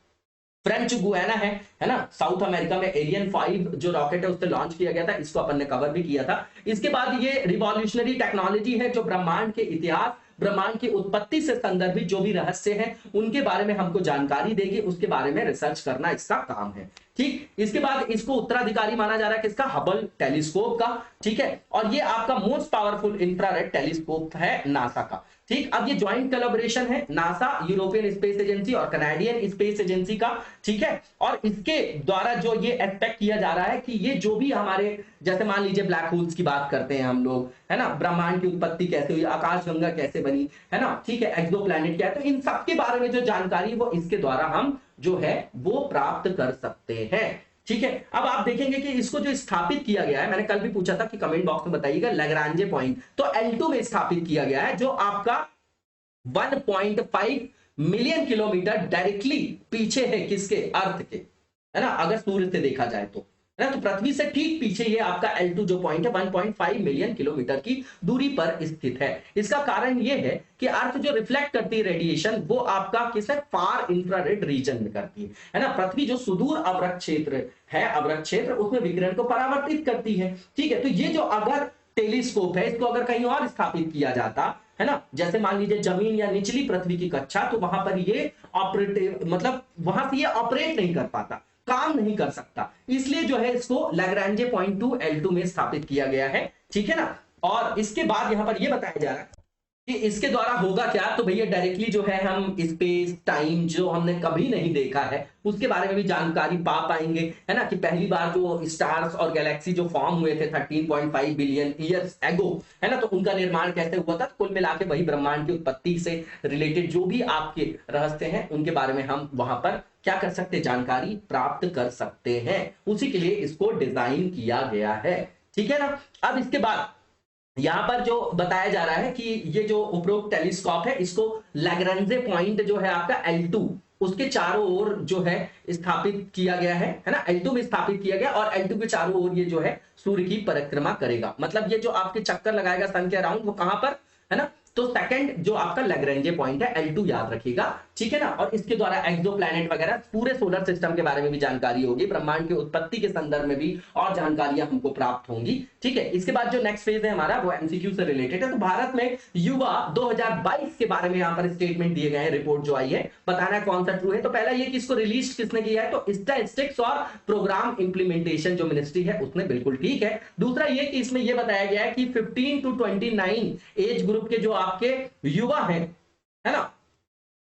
फ्रेंच गुयाना है ना, साउथ अमेरिका में एरियन 5 जो रॉकेट है उससे लॉन्च किया गया था, इसको अपन ने कवर भी किया था। इसके बाद ये रिवॉल्यूशनरी टेक्नोलॉजी है जो ब्रह्मांड के इतिहास, ब्रह्मांड की उत्पत्ति से संदर्भित जो भी रहस्य हैं उनके बारे में हमको जानकारी देगी, उसके बारे में रिसर्च करना इसका काम है, ठीक। इसके बाद इसको उत्तराधिकारी माना जा रहा है किसका, हबल टेलीस्कोप का, ठीक है। और ये आपका मोस्ट पावरफुल इंफ्रारेड टेलीस्कोप है नासा का, ठीक। अब ये ज्वाइंट कोलैबोरेशन है नासा, यूरोपियन स्पेस एजेंसी और कनाडियन स्पेस एजेंसी का, ठीक है। और इसके द्वारा जो ये एक्सपेक्ट किया जा रहा है कि ये जो भी हमारे, जैसे मान लीजिए ब्लैक होल्स की बात करते हैं हम लोग, है ना, ब्रह्मांड की उत्पत्ति कैसे हुई, आकाशगंगा कैसे बनी, है ना, ठीक है, एक्सोप्लैनेट क्या है, तो इन सब के बारे में जो जानकारी है वो इसके द्वारा हम जो है वो प्राप्त कर सकते हैं, ठीक है। अब आप देखेंगे कि इसको जो स्थापित किया गया है, मैंने कल भी पूछा था कि कमेंट बॉक्स में बताइएगा, लैग्रांजे पॉइंट, तो L2 में स्थापित किया गया है, जो आपका 1.5 मिलियन किलोमीटर डायरेक्टली पीछे है किसके, अर्थ के, है ना, अगर सूर्य से देखा जाए तो, है ना, तो पृथ्वी से ठीक पीछे ये आपका L2 जो पॉइंट है 1.5 मिलियन किलोमीटर की दूरी पर स्थित है। इसका कारण ये है कि अर्थ जो रिफ्लेक्ट करती है रेडिएशन वो आपका किस है, फार इंफ्रारेड रीजन में करती है ना, पृथ्वी जो सुदूर अवरक्त क्षेत्र है, अवरक्त क्षेत्र, उसमें विकिरण को परावर्तित करती है, ठीक है। तो ये जो अगर टेलीस्कोप है इसको अगर कहीं और स्थापित किया जाता, है ना, जैसे मान लीजिए जमीन या निचली पृथ्वी की कक्षा, तो वहां पर ये ऑपरेटिव, मतलब वहां से ये ऑपरेट नहीं कर पाता, काम नहीं कर सकता, इसलिए जो है इसको लैग्रांजे पॉइंट 2 L2 में स्थापित किया गया है, ठीक है ना। और इसके बाद यहां पर यह बताया जा रहा है कि इसके द्वारा होगा क्या, तो भैया डायरेक्टली जो है हम स्पेस टाइम जो हमने कभी नहीं देखा है उसके बारे में भी जानकारी पा पाएंगे, है ना, कि पहली बार जो स्टार्स और गैलेक्सी जो फॉर्म हुए थे 13.5 बिलियन ईयर्स एगो, है ना, तो उनका निर्माण कैसे हुआ था, कुल मिला के वही ब्रह्मांड की उत्पत्ति से रिलेटेड जो भी आपके रहस्य हैं उनके बारे में हम वहां पर क्या कर सकते, जानकारी प्राप्त कर सकते हैं। उसी के लिए इसको डिजाइन किया गया है, ठीक है ना। अब इसके बाद यहां पर जो बताया जा रहा है कि ये जो उपरोक्त टेलीस्कोप है इसको लैग्रेंजे पॉइंट जो है आपका L2 उसके चारों ओर जो है स्थापित किया गया है ना, L2 में स्थापित किया गया और L2 के चारों ओर ये जो है सूर्य की परिक्रमा करेगा। मतलब ये जो आपके चक्कर लगाएगा सन के अराउंड वो कहां पर, है ना, तो सेकंड जो आपका लैग्रेंजे पॉइंट है L2 याद रखिएगा, ठीक है ना। और इसके द्वारा एक्सोप्लैनेट वगैरह पूरे सोलर सिस्टम के बारे में भी जानकारी होगी, ब्रह्मांड की उत्पत्ति के संदर्भ में भी और जानकारियां हमको प्राप्त होंगी, ठीक है। इसके बाद जो नेक्स्ट फेज है हमारा वो एमसीक्यू से रिलेटेड है। तो भारत में युवा 2022 के बारे में यहां पर स्टेटमेंट दिए गए हैं, रिपोर्ट जो आई है, बताना कौन सा ट्रू है। तो पहला ये कि इसको रिलीज किसने किया है, तो स्टैटिस्टिक्स और प्रोग्राम इंप्लीमेंटेशन जो मिनिस्ट्री है उसने, बिल्कुल ठीक है। दूसरा ये कि इसमें यह बताया गया है कि 15 to 29 एज ग्रुप के जो आपके युवा हैं, है ना,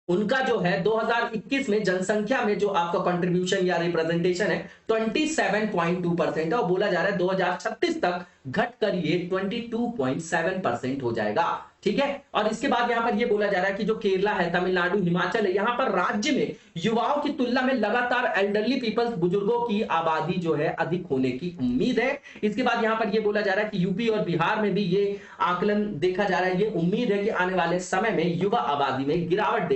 उनका जो है 2021 में जनसंख्या में जो आपका कंट्रीब्यूशन या रिप्रेजेंटेशन है 27.2% और बोला जा रहा है 2036 तक घटकर ये 22.7% हो जाएगा, ठीक है। और इसके बाद यहां पर ये बोला जा रहा है कि जो केरला है, तमिलनाडु, हिमाचल है, यहां पर राज्य में युवाओं की तुलना में लगातार एल्डरली पीपल्स, बुजुर्गों की आबादी जो है अधिक होने की उम्मीद है। इसके बाद यहां पर ये बोला जा रहा है कि यूपी और बिहार में भी ये आकलन देखा जा रहा है, ये उम्मीद है कि आने वाले समय में युवा आबादी में गिरावट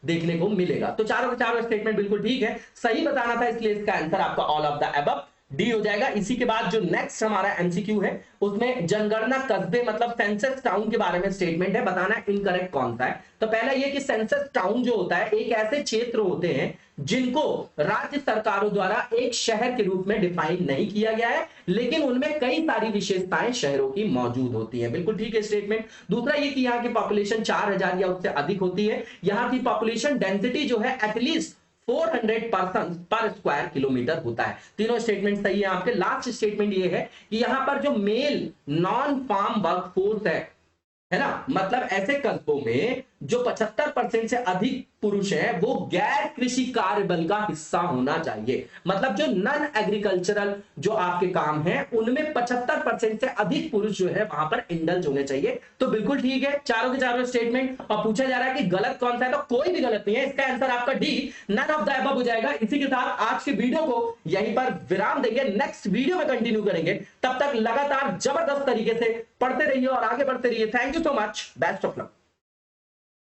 देखने को मिलेगा। तो चारों के चारों स्टेटमेंट बिल्कुल ठीक है, सही बताना था, इसलिए इसका आंसर आपका all of the above D हो जाएगा। इसी के बाद जो नेक्स्ट हमारा एमसीक्यू है उसमें जनगणना कस्बे मतलब सेंसस टाउन के बारे में स्टेटमेंट है, बताना है इनकरेक्ट कौन सा है। तो पहला ये कि सेंसस टाउन जो होता है एक ऐसे क्षेत्र होते हैं जिनको राज्य सरकारों द्वारा एक शहर के रूप में डिफाइन नहीं किया गया है, लेकिन उनमें कई सारी विशेषताएं शहरों की मौजूद होती हैं, बिल्कुल ठीक है स्टेटमेंट। दूसरा ये कि यहाँ की पॉपुलेशन 4000 या उससे अधिक होती है, यहाँ की पॉपुलेशन डेंसिटी जो है एटलीस्ट 400 पर्सन पर स्क्वायर किलोमीटर होता है। तीनों स्टेटमेंट सही है आपके। लास्ट स्टेटमेंट ये है कि यहां पर जो male non farm work force है ना, मतलब ऐसे कस्बों में जो 75% से अधिक पुरुष हैं वो गैर कृषि कार्य बल का हिस्सा होना चाहिए। मतलब जो नॉन एग्रीकल्चरल जो आपके काम हैं उनमें 75% से अधिक पुरुष जो है वहां पर इंडल्ज होने चाहिए। तो बिल्कुल ठीक है चारों के चारों स्टेटमेंट। और पूछा जा रहा है कि गलत कौन सा है, तो कोई भी गलत नहीं है, इसका आंसर आपका D none of the above हो जाएगा। इसी के साथ आज के वीडियो को यहीं पर विराम देंगे, नेक्स्ट वीडियो में कंटिन्यू करेंगे। तब तक लगातार जबरदस्त तरीके से पढ़ते रहिए और आगे बढ़ते रहिए। Thank you so much, best of luck.